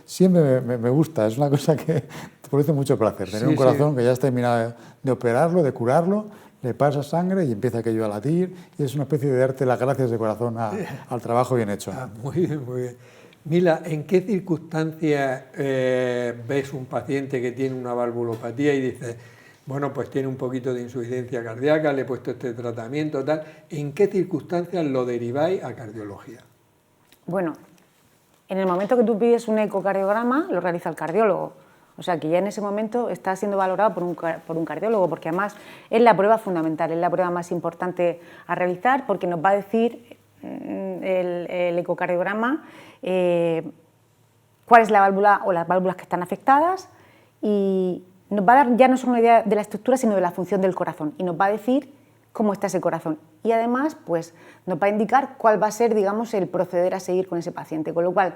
siempre me gusta, es una cosa que te produce mucho placer, tener un corazón que ya has terminado de operarlo, de curarlo, le pasas sangre y empieza aquello a latir y es una especie de darte las gracias de corazón al trabajo bien hecho. Muy bien, muy bien. Mila, ¿en qué circunstancias ves un paciente que tiene una valvulopatía y dices, bueno, pues tiene un poquito de insuficiencia cardíaca, le he puesto este tratamiento, tal? ¿En qué circunstancias lo deriváis a cardiología? Bueno, en el momento que tú pides un ecocardiograma, lo realiza el cardiólogo. O sea, que ya en ese momento está siendo valorado por un cardiólogo, porque además es la prueba fundamental, es la prueba más importante a realizar, porque nos va a decir el ecocardiograma cuál es la válvula o las válvulas que están afectadas y nos va a dar ya no solo una idea de la estructura, sino de la función del corazón y nos va a decir cómo está ese corazón. Y además, pues, nos va a indicar cuál va a ser, digamos, el proceder a seguir con ese paciente. Con lo cual,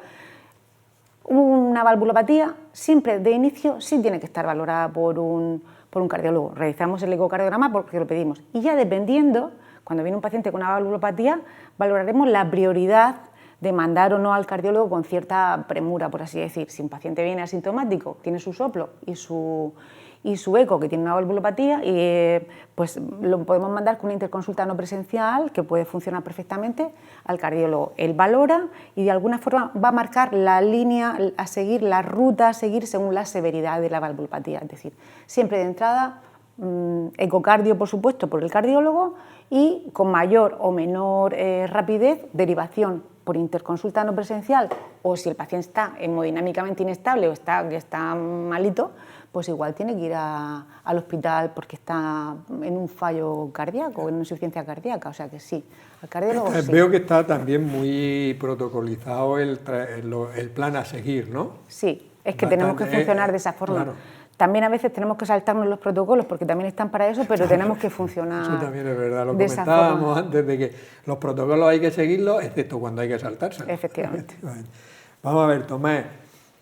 una valvulopatía siempre de inicio sí tiene que estar valorada por un cardiólogo. Realizamos el ecocardiograma porque lo pedimos. Y ya dependiendo, cuando viene un paciente con una valvulopatía, valoraremos la prioridad de mandar o no al cardiólogo con cierta premura, por así decir. Si un paciente viene asintomático, tiene su soplo y su eco, que tiene una valvulopatía, pues lo podemos mandar con una interconsulta no presencial, que puede funcionar perfectamente, al cardiólogo. Él valora y de alguna forma va a marcar la línea a seguir, la ruta a seguir según la severidad de la valvulopatía. Es decir, siempre de entrada, ecocardio, por supuesto, por el cardiólogo y con mayor o menor rapidez, derivación por interconsulta no presencial, o si el paciente está hemodinámicamente inestable o que está malito, pues igual tiene que ir al hospital porque está en un fallo cardíaco o en una insuficiencia cardíaca, o sea que sí, al cardiólogo sí. Veo que está también muy protocolizado el plan a seguir, ¿no? Sí, es que tenemos que funcionar de esa forma. Claro. También a veces tenemos que saltarnos los protocolos porque también están para eso, pero tenemos que funcionar. Eso también es verdad, lo de esa comentábamos forma. antes de que los protocolos hay que seguirlos, excepto cuando hay que saltárselos. Efectivamente. Vamos a ver, Tomás,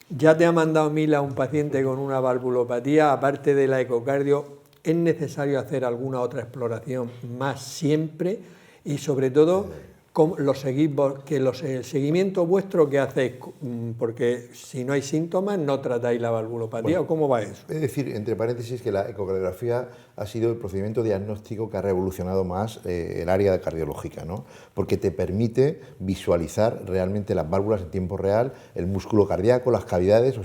ya te ha mandado Mila un paciente con una valvulopatía, aparte de la ecocardio, ¿es necesario hacer alguna otra exploración más siempre? Y sobre todo, ¿cómo lo seguís vos? El seguimiento vuestro que hacéis, porque si no hay síntomas no tratáis la valvulopatía, ¿o cómo va eso? Es decir, entre paréntesis, que la ecocardiografía ha sido el procedimiento diagnóstico que ha revolucionado más el área cardiológica, ¿no? Porque te permite visualizar realmente las válvulas en tiempo real, el músculo cardíaco, las cavidades,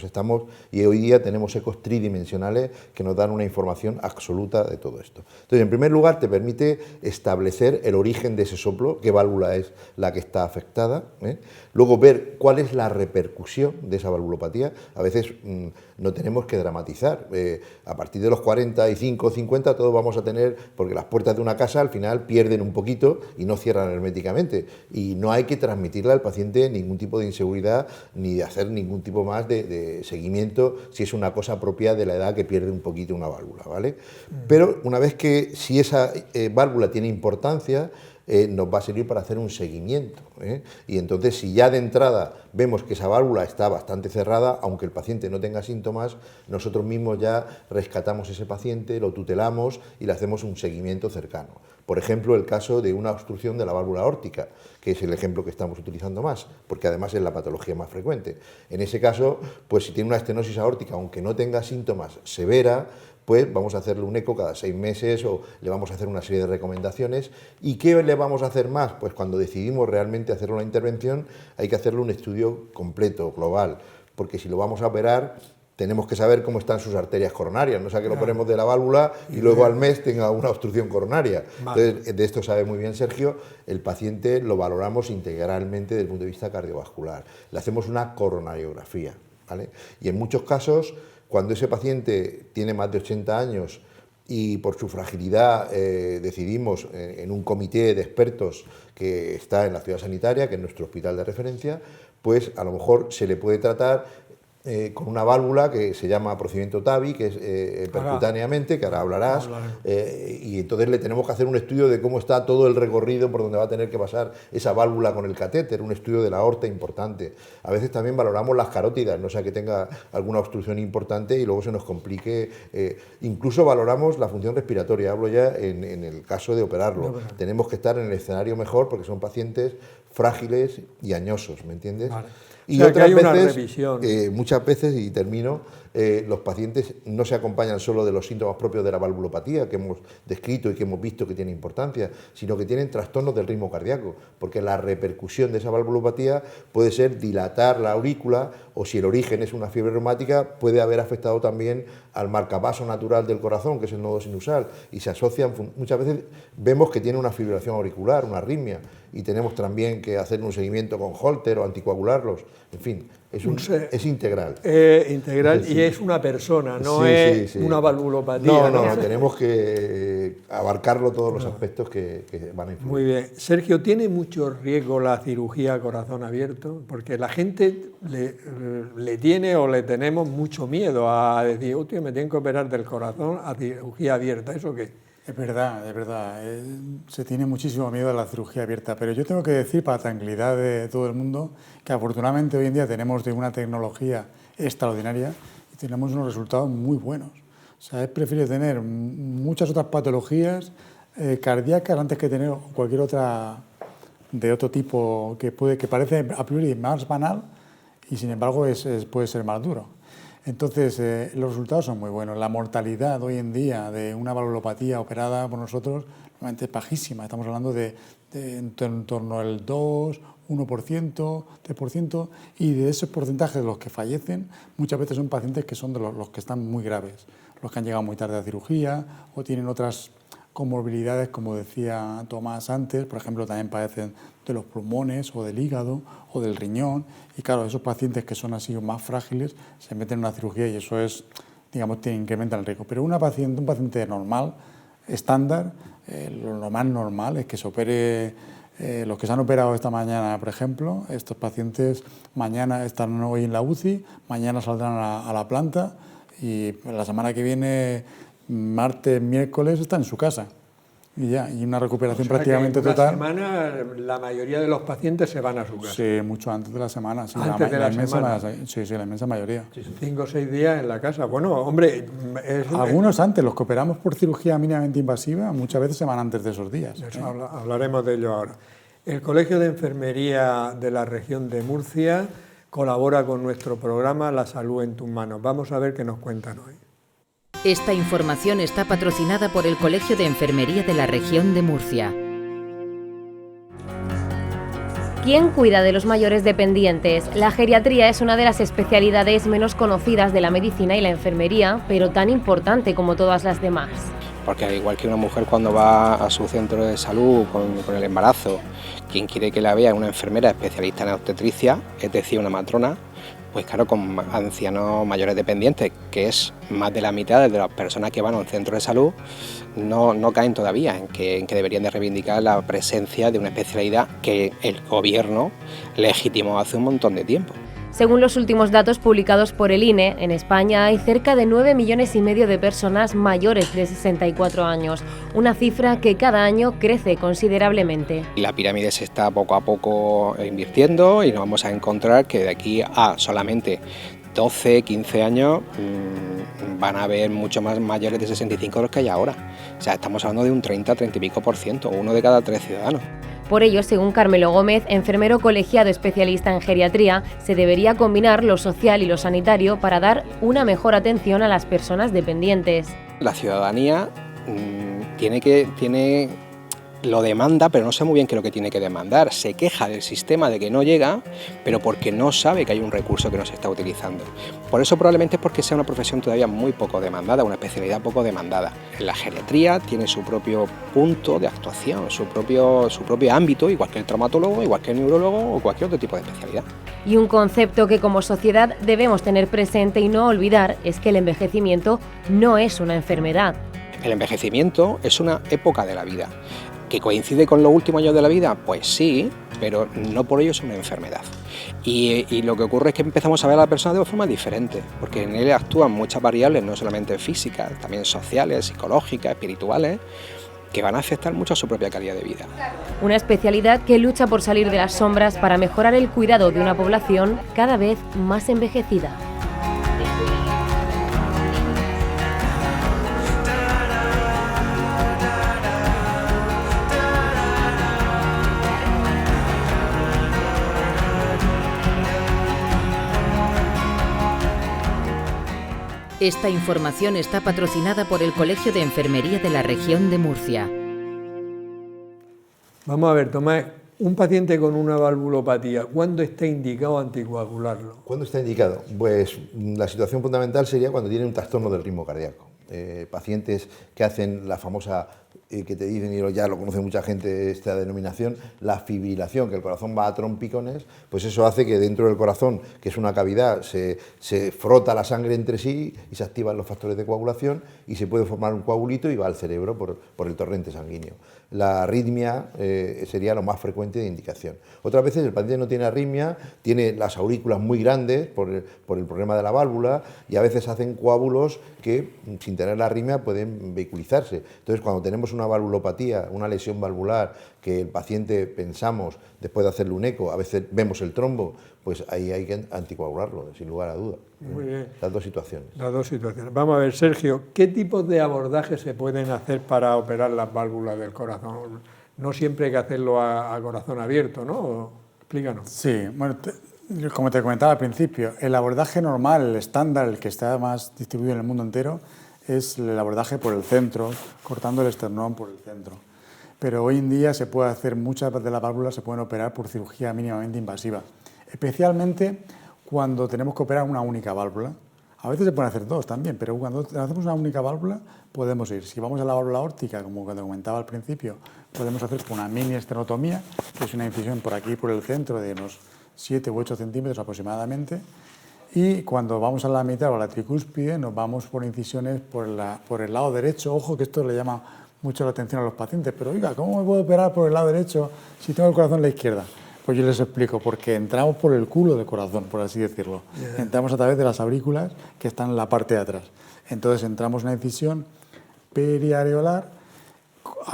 y hoy día tenemos ecos tridimensionales que nos dan una información absoluta de todo esto. Entonces, en primer lugar, te permite establecer el origen de ese soplo, qué válvula es la que está afectada, ¿eh? Luego ver cuál es la repercusión de esa valvulopatía. A veces no tenemos que dramatizar, a partir de los 45 50 todos vamos a tener, porque las puertas de una casa al final pierden un poquito y no cierran herméticamente, y no hay que transmitirle al paciente ningún tipo de inseguridad ni hacer ningún tipo más de seguimiento si es una cosa propia de la edad que pierde un poquito una válvula, ¿vale? Pero una vez que si esa válvula tiene importancia, nos va a servir para hacer un seguimiento, ¿eh? Y entonces, si ya de entrada vemos que esa válvula está bastante cerrada, aunque el paciente no tenga síntomas, nosotros mismos ya rescatamos ese paciente, lo tutelamos y le hacemos un seguimiento cercano. Por ejemplo, el caso de una obstrucción de la válvula aórtica, que es el ejemplo que estamos utilizando más, porque además es la patología más frecuente. En ese caso, pues si tiene una estenosis aórtica, aunque no tenga síntomas severa, pues vamos a hacerle un eco cada 6 meses o le vamos a hacer una serie de recomendaciones. ¿Y qué le vamos a hacer más? Pues cuando decidimos realmente hacer una intervención hay que hacerle un estudio completo, global, porque si lo vamos a operar tenemos que saber cómo están sus arterias coronarias, no sea que lo ponemos de la válvula y luego al mes tenga una obstrucción coronaria. Vale. Entonces, de esto sabe muy bien Sergio, el paciente lo valoramos integralmente desde el punto de vista cardiovascular. Le hacemos una coronariografía, ¿vale? Y en muchos casos, cuando ese paciente tiene más de 80 años y por su fragilidad decidimos en un comité de expertos que está en la ciudad sanitaria, que es nuestro hospital de referencia, pues a lo mejor se le puede tratar con una válvula que se llama procedimiento TAVI, que es percutáneamente, que ahora hablarás, y entonces le tenemos que hacer un estudio de cómo está todo el recorrido por donde va a tener que pasar esa válvula con el catéter, un estudio de la aorta importante. A veces también valoramos las carótidas, no sea que tenga alguna obstrucción importante y luego se nos complique. Incluso valoramos la función respiratoria, hablo ya en el caso de operarlo. Tenemos que estar en el escenario mejor porque son pacientes frágiles y añosos, ¿me entiendes? Vale. Y o sea, otras que hay una veces, revisión. muchas veces, y termino, los pacientes no se acompañan solo de los síntomas propios de la valvulopatía que hemos descrito y que hemos visto que tiene importancia, sino que tienen trastornos del ritmo cardíaco, porque la repercusión de esa valvulopatía puede ser dilatar la aurícula, o si el origen es una fiebre reumática, puede haber afectado también al marcapaso natural del corazón, que es el nodo sinusal, y se asocian, muchas veces vemos que tiene una fibrilación auricular, una arritmia, y tenemos también que hacer un seguimiento con Holter o anticoagularlos, en fin, es integral. Integral sí. Y es una persona, no es una valvulopatía. No, tenemos que abarcarlo todos los aspectos que van a influir. Muy bien. Sergio, ¿tiene mucho riesgo la cirugía a corazón abierto? Porque la gente le tiene o le tenemos mucho miedo a decir, hostia, me tienen que operar del corazón a cirugía abierta, ¿eso qué? Es verdad, se tiene muchísimo miedo a la cirugía abierta, pero yo tengo que decir, para tranquilidad de todo el mundo, que afortunadamente hoy en día tenemos de una tecnología extraordinaria y tenemos unos resultados muy buenos. O sea, es preferible tener muchas otras patologías cardíacas antes que tener cualquier otra de otro tipo que parece a priori más banal y sin embargo puede ser más duro. Entonces, los resultados son muy buenos. La mortalidad hoy en día de una valvulopatía operada por nosotros realmente es bajísima. Estamos hablando de en torno al 2, 1%, 3%, y de esos porcentajes de los que fallecen, muchas veces son pacientes que son de los que están muy graves, los que han llegado muy tarde a cirugía o tienen otras comorbilidades, como decía Tomás antes, por ejemplo, también padecen de los pulmones o del hígado o del riñón, y claro, esos pacientes que son así más frágiles se meten en una cirugía y eso es, digamos, incrementa el riesgo. Pero un paciente normal, estándar, lo más normal es que se opere. Los que se han operado esta mañana, por ejemplo, estos pacientes mañana están hoy en la UCI, mañana saldrán a la planta y la semana que viene, martes, miércoles, están en su casa. Y una recuperación prácticamente total. Una semana la mayoría de los pacientes se van a su casa. Sí, mucho antes de la semana. Sí, antes de la semana. Sí, la inmensa mayoría. 5 o 6 días en la casa. Bueno, hombre... Algunos antes, los que operamos por cirugía mínimamente invasiva, muchas veces se van antes de esos días. Eso hablaremos de ello ahora. El Colegio de Enfermería de la región de Murcia colabora con nuestro programa La Salud en tus manos. Vamos a ver qué nos cuentan hoy. Esta información está patrocinada por el Colegio de Enfermería de la región de Murcia. ¿Quién cuida de los mayores dependientes? La geriatría es una de las especialidades menos conocidas de la medicina y la enfermería, pero tan importante como todas las demás. Porque al igual que una mujer cuando va a su centro de salud con el embarazo, quien quiere que la vea es una enfermera especialista en obstetricia, es decir, una matrona, pues claro, con ancianos mayores dependientes, que es más de la mitad de las personas que van a un centro de salud, no caen todavía en que deberían de reivindicar la presencia de una especialidad que el gobierno legitimó hace un montón de tiempo. Según los últimos datos publicados por el INE, en España hay cerca de 9,5 millones de personas mayores de 64 años, una cifra que cada año crece considerablemente. La pirámide se está poco a poco invirtiendo y nos vamos a encontrar que de aquí a solamente 12, 15 años van a haber mucho más mayores de 65 de los que hay ahora. O sea, estamos hablando de un 30 y pico %, 1 de cada 3 ciudadanos. Por ello, según Carmelo Gómez, enfermero colegiado especialista en geriatría, se debería combinar lo social y lo sanitario para dar una mejor atención a las personas dependientes. La ciudadanía lo demanda, pero no sabe muy bien qué es lo que tiene que demandar. Se queja del sistema de que no llega, pero porque no sabe que hay un recurso que no se está utilizando. Por eso probablemente es porque sea una profesión todavía muy poco demandada, una especialidad poco demandada. La geriatría tiene su propio punto de actuación, su propio ámbito, igual que el traumatólogo, igual que el neurólogo o cualquier otro tipo de especialidad. Y un concepto que como sociedad debemos tener presente y no olvidar es que el envejecimiento no es una enfermedad. El envejecimiento es una época de la vida. ¿Que coincide con los últimos años de la vida? Pues sí, pero no por ello es una enfermedad. Y lo que ocurre es que empezamos a ver a la persona de forma diferente, porque en él actúan muchas variables, no solamente físicas, también sociales, psicológicas, espirituales, que van a afectar mucho a su propia calidad de vida. Una especialidad que lucha por salir de las sombras para mejorar el cuidado de una población cada vez más envejecida. Esta información está patrocinada por el Colegio de Enfermería de la región de Murcia. Vamos a ver, Tomás, un paciente con una valvulopatía, ¿cuándo está indicado anticoagularlo? ¿Cuándo está indicado? Pues la situación fundamental sería cuando tiene un trastorno del ritmo cardíaco. Pacientes que hacen la famosa, que te dicen, y ya lo conoce mucha gente esta denominación, la fibrilación, que el corazón va a trompicones, pues eso hace que dentro del corazón, que es una cavidad, se frota la sangre entre sí y se activan los factores de coagulación y se puede formar un coagulito y va al cerebro por el torrente sanguíneo. La arritmia sería lo más frecuente de indicación. Otras veces el paciente no tiene arritmia, tiene las aurículas muy grandes por el problema de la válvula y a veces hacen coágulos que sin tener la arritmia pueden vehiculizarse. Entonces cuando tenemos una valvulopatía, una lesión valvular, que el paciente pensamos después de hacerle un eco, a veces vemos el trombo, pues ahí hay que anticoagularlo, sin lugar a duda. Muy bien. Las dos situaciones. Las dos situaciones. Vamos a ver, Sergio, ¿qué tipos de abordajes se pueden hacer para operar las válvulas del corazón? No siempre hay que hacerlo a corazón abierto, ¿no? Explícanos. Sí, bueno, como te comentaba al principio, el abordaje normal, el estándar, el que está más distribuido en el mundo entero, es el abordaje por el centro, cortando el esternón por el centro. Pero hoy en día se puede hacer, muchas de las válvulas se pueden operar por cirugía mínimamente invasiva, especialmente cuando tenemos que operar una única válvula. A veces se pueden hacer dos también, pero cuando hacemos una única válvula podemos ir. Si vamos a la válvula aórtica, como cuando comentaba al principio, podemos hacer una mini estenotomía, que es una incisión por aquí, por el centro, de unos 7 u 8 centímetros aproximadamente. Y cuando vamos a la mitad o a la tricúspide, nos vamos por incisiones por el lado derecho. Ojo que esto le llama mucho la atención a los pacientes, pero oiga, ¿cómo me puedo operar por el lado derecho si tengo el corazón en la izquierda? Pues yo les explico, porque entramos por el culo del corazón, por así decirlo. Entramos a través de las aurículas que están en la parte de atrás. Entonces entramos una incisión periareolar,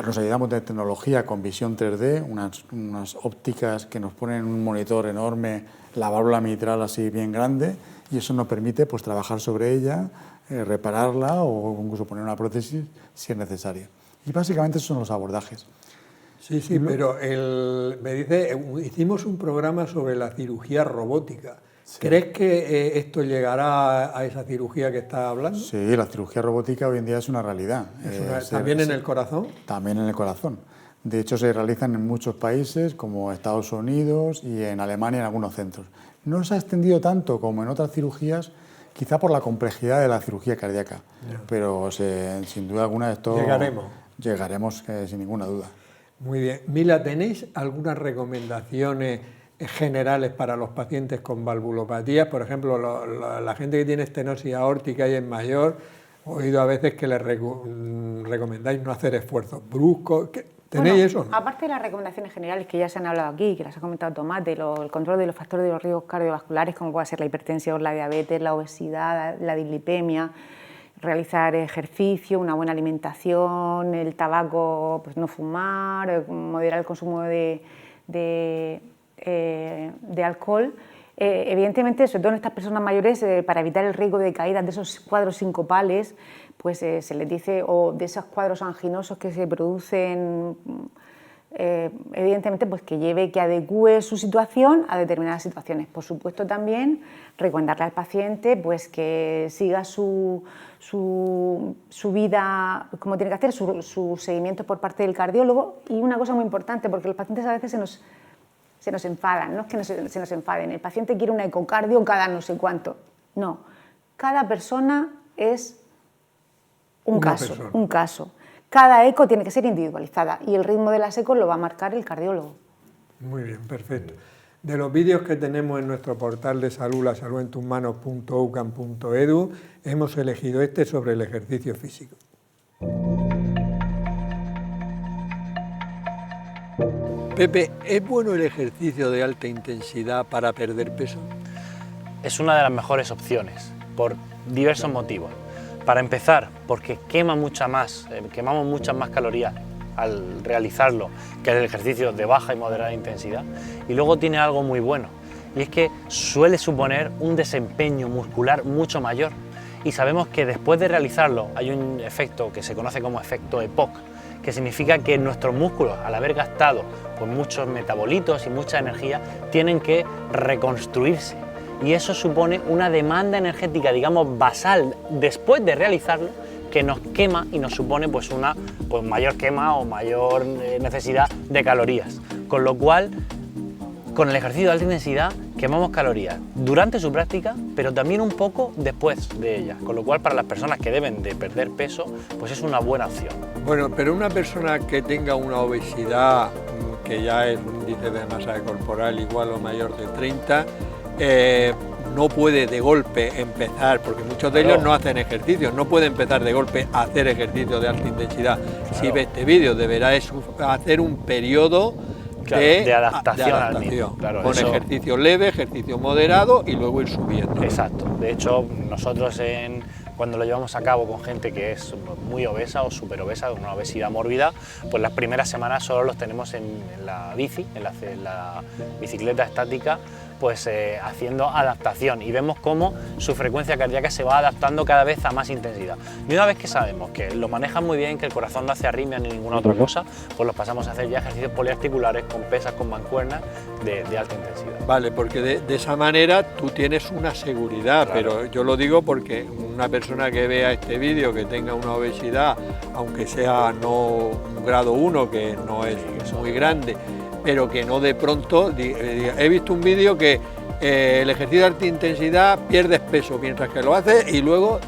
nos ayudamos de tecnología con visión 3D, unas ópticas que nos ponen en un monitor enorme, la válvula mitral así bien grande, y eso nos permite pues trabajar sobre ella, repararla o incluso poner una prótesis si es necesario. Y básicamente esos son los abordajes. Sí, sí, pero me dice, hicimos un programa sobre la cirugía robótica. Sí. ¿Crees que esto llegará a esa cirugía que estás hablando? Sí, la cirugía robótica hoy en día es una realidad. ¿También en el corazón? También en el corazón. De hecho, se realizan en muchos países, como Estados Unidos y en Alemania en algunos centros. No se ha extendido tanto como en otras cirugías, quizá por la complejidad de la cirugía cardíaca, pero sin duda alguna esto... Llegaremos sin ninguna duda. Muy bien. Mila, ¿tenéis algunas recomendaciones generales para los pacientes con valvulopatías? Por ejemplo, la gente que tiene estenosis aórtica y es mayor, he oído a veces que les recomendáis no hacer esfuerzos bruscos. ¿Tenéis eso? ¿No? Aparte de las recomendaciones generales que ya se han hablado aquí, que las ha comentado Tomás, el control de los factores de los riesgos cardiovasculares, como puede ser la hipertensión, la diabetes, la obesidad, la dislipemia, realizar ejercicio, una buena alimentación, el tabaco, pues no fumar, moderar el consumo de alcohol. Evidentemente, sobre todo en estas personas mayores, para evitar el riesgo de caídas de esos cuadros sincopales, pues se les dice, o de esos cuadros anginosos que se producen, evidentemente pues que adecúe su situación a determinadas situaciones. Por supuesto también recomendarle al paciente pues que siga su vida como tiene que hacer, su seguimiento por parte del cardiólogo. Y una cosa muy importante, porque los pacientes a veces se nos enfadan, no es que se nos enfaden, el paciente quiere un ecocardio cada no sé cuánto, no, cada persona es un caso. Cada eco tiene que ser individualizada y el ritmo de las ecos lo va a marcar el cardiólogo. Muy bien, perfecto. De los vídeos que tenemos en nuestro portal de salud, lasaludentusmanos.ucam.edu, hemos elegido este sobre el ejercicio físico. Pepe, ¿es bueno el ejercicio de alta intensidad para perder peso? Es una de las mejores opciones, por diversos motivos. Para empezar, porque quemamos muchas más calorías al realizarlo que el ejercicio de baja y moderada intensidad. Y luego tiene algo muy bueno, y es que suele suponer un desempeño muscular mucho mayor. Y sabemos que después de realizarlo hay un efecto que se conoce como efecto EPOC, que significa que nuestros músculos, al haber gastado pues, muchos metabolitos y mucha energía, tienen que reconstruirse. Y eso supone una demanda energética, digamos, basal después de realizarlo, que nos quema y nos supone pues, una mayor quema o mayor necesidad de calorías. Con lo cual, con el ejercicio de alta intensidad quemamos calorías durante su práctica, pero también un poco después de ella. Con lo cual, para las personas que deben de perder peso, pues es una buena opción. Bueno, pero una persona que tenga una obesidad, que ya es un índice de masa corporal igual o mayor de 30, no puede de golpe empezar, porque muchos de ellos no hacen ejercicios, no puede empezar de golpe a hacer ejercicio de alta intensidad. Si ve este vídeo, deberá hacer un periodo de adaptación al mismo. Claro, con ejercicio leve, ejercicio moderado y luego ir subiendo. Exacto. De hecho, nosotros cuando lo llevamos a cabo con gente que es muy obesa o súper obesa, con una obesidad mórbida, pues las primeras semanas solo los tenemos en la bici, en la bicicleta estática, pues haciendo adaptación, y vemos cómo su frecuencia cardíaca se va adaptando cada vez a más intensidad. Y una vez que sabemos que lo manejan muy bien, que el corazón no hace arritmia ni ninguna otra cosa, pues los pasamos a hacer ya ejercicios poliarticulares con pesas, con mancuernas de alta intensidad. Vale, porque de esa manera tú tienes una seguridad, claro. Pero yo lo digo porque una persona que vea este vídeo, que tenga una obesidad, aunque sea no grado 1, que no es muy grande, pero que no de pronto, he visto un vídeo que el ejercicio de alta intensidad pierdes peso mientras que lo haces y luego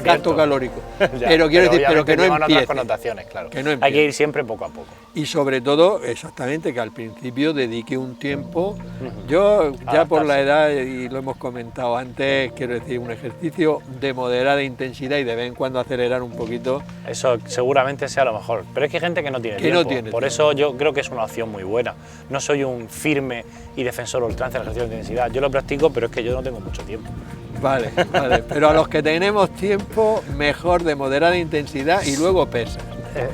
gasto calórico. Ya, pero quiero decir, pero que no llevan otras empiece. connotaciones, claro. Que no Hay que empiece. ir siempre poco a poco. Y sobre todo, exactamente, que al principio dedique un tiempo. Yo ya por la edad, y lo hemos comentado antes, quiero decir, un ejercicio de moderada intensidad y de vez en cuando acelerar un poquito. Eso seguramente sea lo mejor, pero es que hay gente que no tiene tiempo. Por eso yo creo que es una opción muy buena. No soy un firme y defensor ultranza del ejercicio de intensidad. Yo lo practico, pero es que yo no tengo mucho tiempo. Vale, pero a los que tenemos tiempo, mejor de moderada intensidad y luego pesas,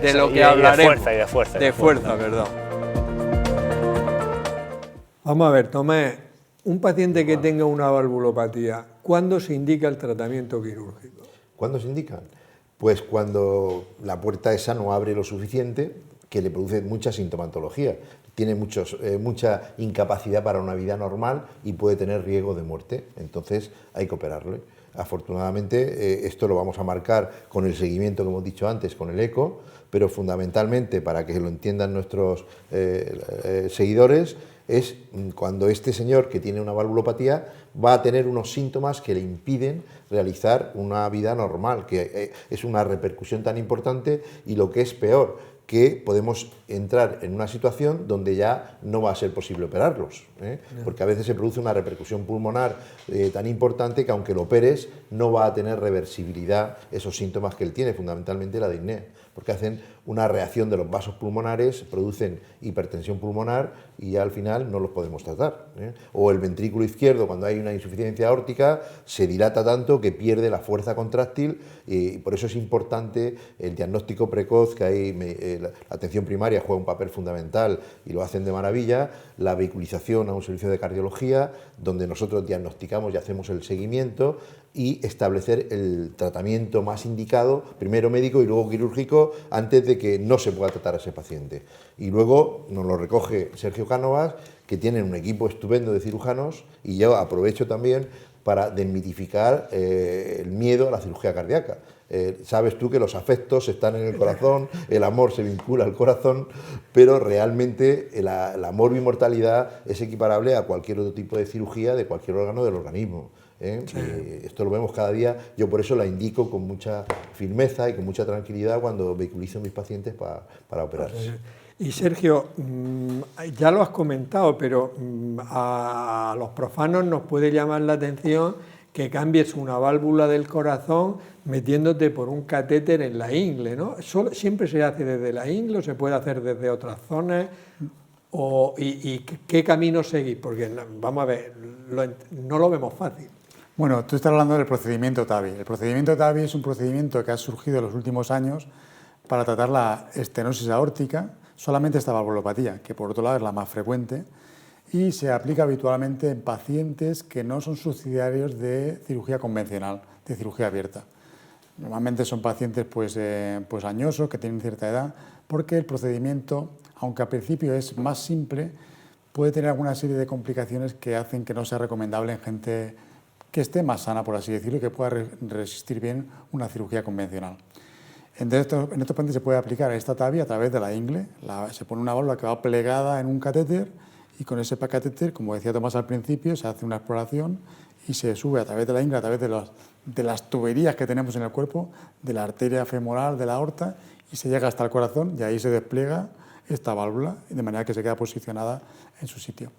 de lo que hablaremos. De fuerza, de fuerza, perdón. Vamos a ver, Tomás, un paciente que tenga una valvulopatía, ¿cuándo se indica el tratamiento quirúrgico? ¿Cuándo se indica? Pues cuando la puerta esa no abre lo suficiente, que le produce mucha sintomatología, tiene mucha incapacidad para una vida normal y puede tener riesgo de muerte, entonces hay que operarle. Afortunadamente esto lo vamos a marcar con el seguimiento que hemos dicho antes, con el eco, pero fundamentalmente, para que lo entiendan nuestros seguidores, es cuando este señor que tiene una valvulopatía va a tener unos síntomas que le impiden realizar una vida normal, que es una repercusión tan importante y lo que es peor, que podemos entrar en una situación donde ya no va a ser posible operarlos, porque a veces se produce una repercusión pulmonar tan importante que aunque lo operes no va a tener reversibilidad esos síntomas que él tiene, fundamentalmente la disnea, porque hacen una reacción de los vasos pulmonares, producen hipertensión pulmonar y ya al final no los podemos tratar. O el ventrículo izquierdo, cuando hay una insuficiencia aórtica, se dilata tanto que pierde la fuerza contráctil y por eso es importante el diagnóstico precoz, que hay la atención primaria juega un papel fundamental y lo hacen de maravilla, la vehiculización a un servicio de cardiología, donde nosotros diagnosticamos y hacemos el seguimiento y establecer el tratamiento más indicado, primero médico y luego quirúrgico, antes de que no se pueda tratar a ese paciente. Y luego nos lo recoge Sergio Cánovas, que tienen un equipo estupendo de cirujanos, y yo aprovecho también para desmitificar el miedo a la cirugía cardíaca. Sabes tú que los afectos están en el corazón, el amor se vincula al corazón, pero realmente la morbimortalidad es equiparable a cualquier otro tipo de cirugía de cualquier órgano del organismo. Sí. Esto lo vemos cada día, yo por eso la indico con mucha firmeza y con mucha tranquilidad cuando vehiculizo a mis pacientes para operarse. Y Sergio, ya lo has comentado, pero a los profanos nos puede llamar la atención que cambies una válvula del corazón metiéndote por un catéter en la ingle, ¿no? ¿Siempre se hace desde la ingle o se puede hacer desde otras zonas? ¿Y qué camino seguís? Porque, vamos a ver, no lo vemos fácil. Bueno, tú estás hablando del procedimiento TAVI. El procedimiento TAVI es un procedimiento que ha surgido en los últimos años para tratar la estenosis aórtica, solamente esta valvulopatía, que por otro lado es la más frecuente, y se aplica habitualmente en pacientes que no son subsidiarios de cirugía convencional, de cirugía abierta. Normalmente son pacientes pues añosos, que tienen cierta edad, porque el procedimiento, aunque al principio es más simple, puede tener alguna serie de complicaciones que hacen que no sea recomendable en gente que esté más sana, por así decirlo, y que pueda resistir bien una cirugía convencional. En estos pacientes se puede aplicar esta TAVI a través de la ingle. Se pone una válvula que va plegada en un catéter y con ese catéter, como decía Tomás al principio, se hace una exploración y se sube a través de la ingle, a través de las tuberías que tenemos en el cuerpo, de la arteria femoral, de la aorta, y se llega hasta el corazón y ahí se despliega esta válvula de manera que se queda posicionada en su sitio.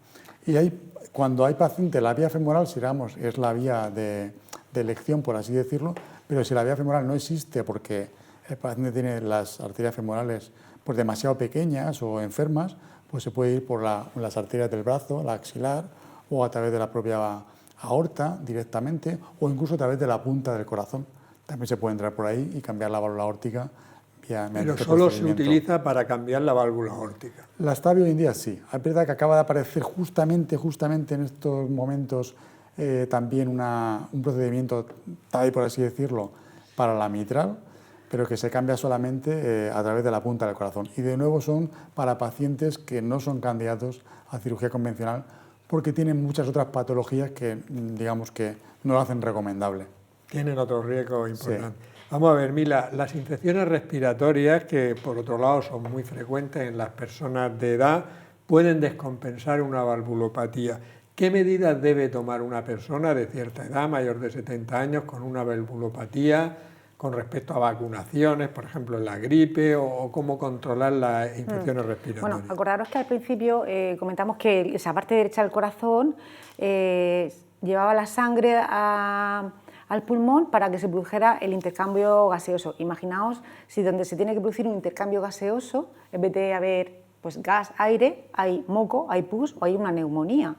Y cuando hay paciente, la vía femoral, digamos, es la vía de elección, por así decirlo, pero si la vía femoral no existe porque el paciente tiene las arterias femorales pues, demasiado pequeñas o enfermas, pues se puede ir por las arterias del brazo, la axilar, o a través de la propia aorta directamente, o incluso a través de la punta del corazón. También se puede entrar por ahí y cambiar la válvula aórtica. Pero solo se utiliza para cambiar la válvula aórtica. Las TAVI hoy en día sí. Es verdad que acaba de aparecer justamente en estos momentos también un procedimiento TAVI, por así decirlo, para la mitral, pero que se cambia solamente a través de la punta del corazón. Y de nuevo son para pacientes que no son candidatos a cirugía convencional porque tienen muchas otras patologías que, digamos, que no lo hacen recomendable. Tienen otros riesgos importantes. Sí. Vamos a ver, Mila, las infecciones respiratorias, que por otro lado son muy frecuentes en las personas de edad, pueden descompensar una valvulopatía. ¿Qué medidas debe tomar una persona de cierta edad, mayor de 70 años, con una valvulopatía, con respecto a vacunaciones, por ejemplo en la gripe, o cómo controlar las infecciones respiratorias? Bueno, acordaros que al principio comentamos que esa parte derecha del corazón llevaba la sangre al pulmón para que se produjera el intercambio gaseoso. Imaginaos si donde se tiene que producir un intercambio gaseoso, en vez de haber pues, gas, aire, hay moco, hay pus o hay una neumonía.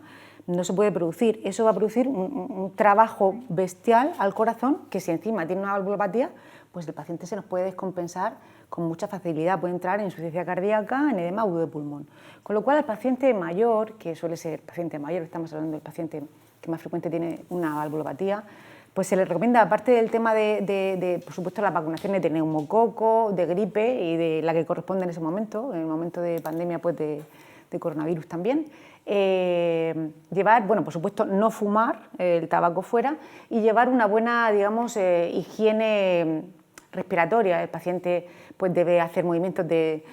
No se puede producir. Eso va a producir un trabajo bestial al corazón, que si encima tiene una valvulopatía, pues el paciente se nos puede descompensar con mucha facilidad, puede entrar en insuficiencia cardíaca, en edema agudo de pulmón. Con lo cual el paciente mayor, que suele ser paciente mayor, estamos hablando del paciente que más frecuente tiene una valvulopatía, pues se le recomienda, aparte del tema por supuesto, las vacunaciones de neumococo, de gripe y de la que corresponde en ese momento, en el momento de pandemia pues de coronavirus también, llevar, bueno, por supuesto, no fumar el tabaco fuera y llevar una buena, digamos, higiene respiratoria. El paciente pues debe hacer movimientos de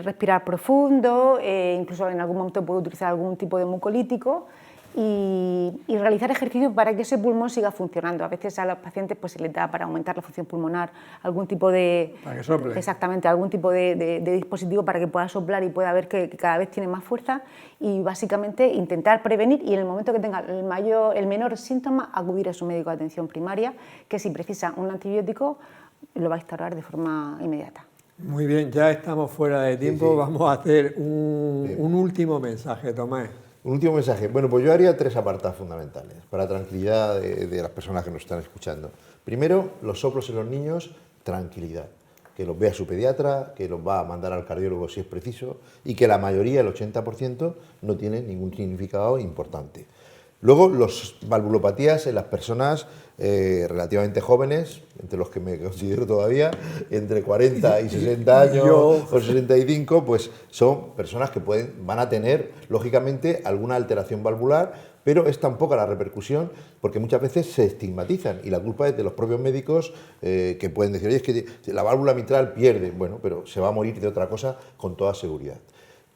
respirar profundo, incluso en algún momento puede utilizar algún tipo de mucolítico y realizar ejercicios para que ese pulmón siga funcionando. A veces a los pacientes pues, se les da para aumentar la función pulmonar algún tipo de... Para que sople. Exactamente, algún tipo de dispositivo para que pueda soplar y pueda ver que cada vez tiene más fuerza y básicamente intentar prevenir y en el momento que tenga el menor síntoma acudir a su médico de atención primaria, que si precisa un antibiótico lo va a instaurar de forma inmediata. Muy bien, ya estamos fuera de tiempo, sí. Vamos a hacer un último mensaje, Tomás. Un último mensaje. Bueno, pues yo haría 3 apartados fundamentales para tranquilidad de las personas que nos están escuchando. Primero, los soplos en los niños, tranquilidad. Que los vea su pediatra, que los va a mandar al cardiólogo si es preciso y que la mayoría, el 80%, no tienen ningún significado importante. Luego, los valvulopatías en las personas relativamente jóvenes, entre los que me considero todavía, entre 40 y 60 años o 65, pues son personas que van a tener, lógicamente, alguna alteración valvular, pero es tan poca la repercusión porque muchas veces se estigmatizan y la culpa es de los propios médicos que pueden decir, oye, es que la válvula mitral pierde, bueno, pero se va a morir de otra cosa con toda seguridad.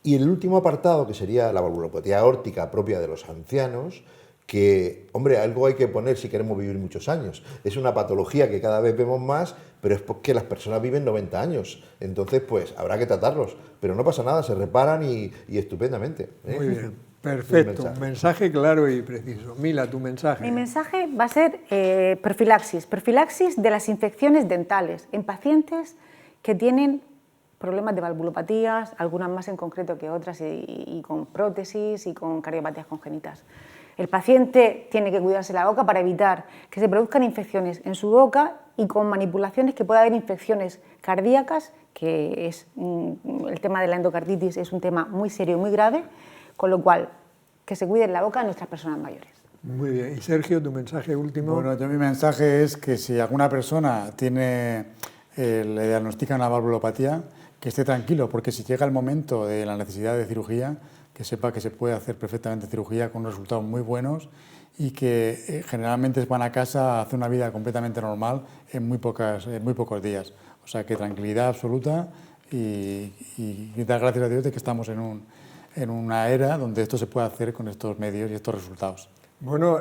Y el último apartado, que sería la valvulopatía aórtica propia de los ancianos, que, hombre, algo hay que poner si queremos vivir muchos años. Es una patología que cada vez vemos más, pero es porque las personas viven 90 años. Entonces, pues, habrá que tratarlos. Pero no pasa nada, se reparan y estupendamente. Muy bien, perfecto. Un mensaje claro y preciso. Mila, tu mensaje. Mi mensaje va a ser profilaxis. Profilaxis de las infecciones dentales en pacientes que tienen problemas de valvulopatías, algunas más en concreto que otras, y con prótesis y con cardiopatías congénitas. El paciente tiene que cuidarse la boca para evitar que se produzcan infecciones en su boca y con manipulaciones que pueda haber infecciones cardíacas, que es el tema de la endocarditis es un tema muy serio y muy grave, con lo cual que se cuide la boca de nuestras personas mayores. Muy bien. Y Sergio, tu mensaje último. Bueno, yo mi mensaje es que si alguna persona le diagnostican una valvulopatía, que esté tranquilo, porque si llega el momento de la necesidad de cirugía, que sepa que se puede hacer perfectamente cirugía con resultados muy buenos y que generalmente van a casa a hacer una vida completamente normal en muy pocos días. O sea que tranquilidad absoluta y dar gracias a Dios de que estamos en una era donde esto se puede hacer con estos medios y estos resultados. Bueno,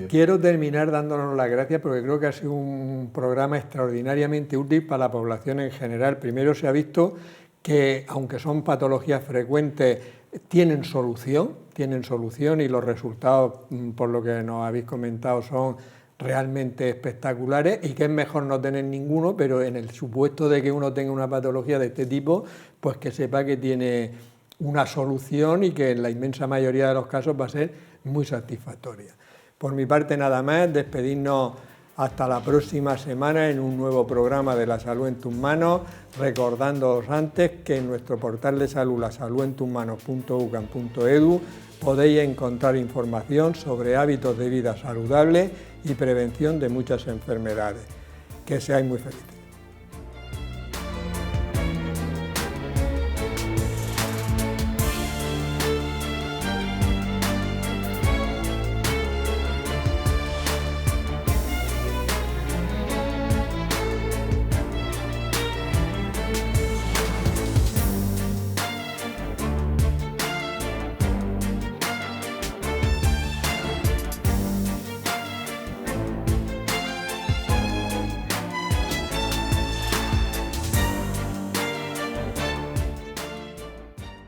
quiero terminar dándonos las gracias porque creo que ha sido un programa extraordinariamente útil para la población en general. Primero se ha visto que, aunque son patologías frecuentes, tienen solución y los resultados, por lo que nos habéis comentado, son realmente espectaculares y que es mejor no tener ninguno, pero en el supuesto de que uno tenga una patología de este tipo, pues que sepa que tiene una solución y que en la inmensa mayoría de los casos va a ser muy satisfactoria. Por mi parte nada más, despedirnos hasta la próxima semana en un nuevo programa de La Salud en tus manos, recordándoos antes que en nuestro portal de salud, lasaludenttusmanos.ucam.edu, podéis encontrar información sobre hábitos de vida saludables y prevención de muchas enfermedades. Que seáis muy felices.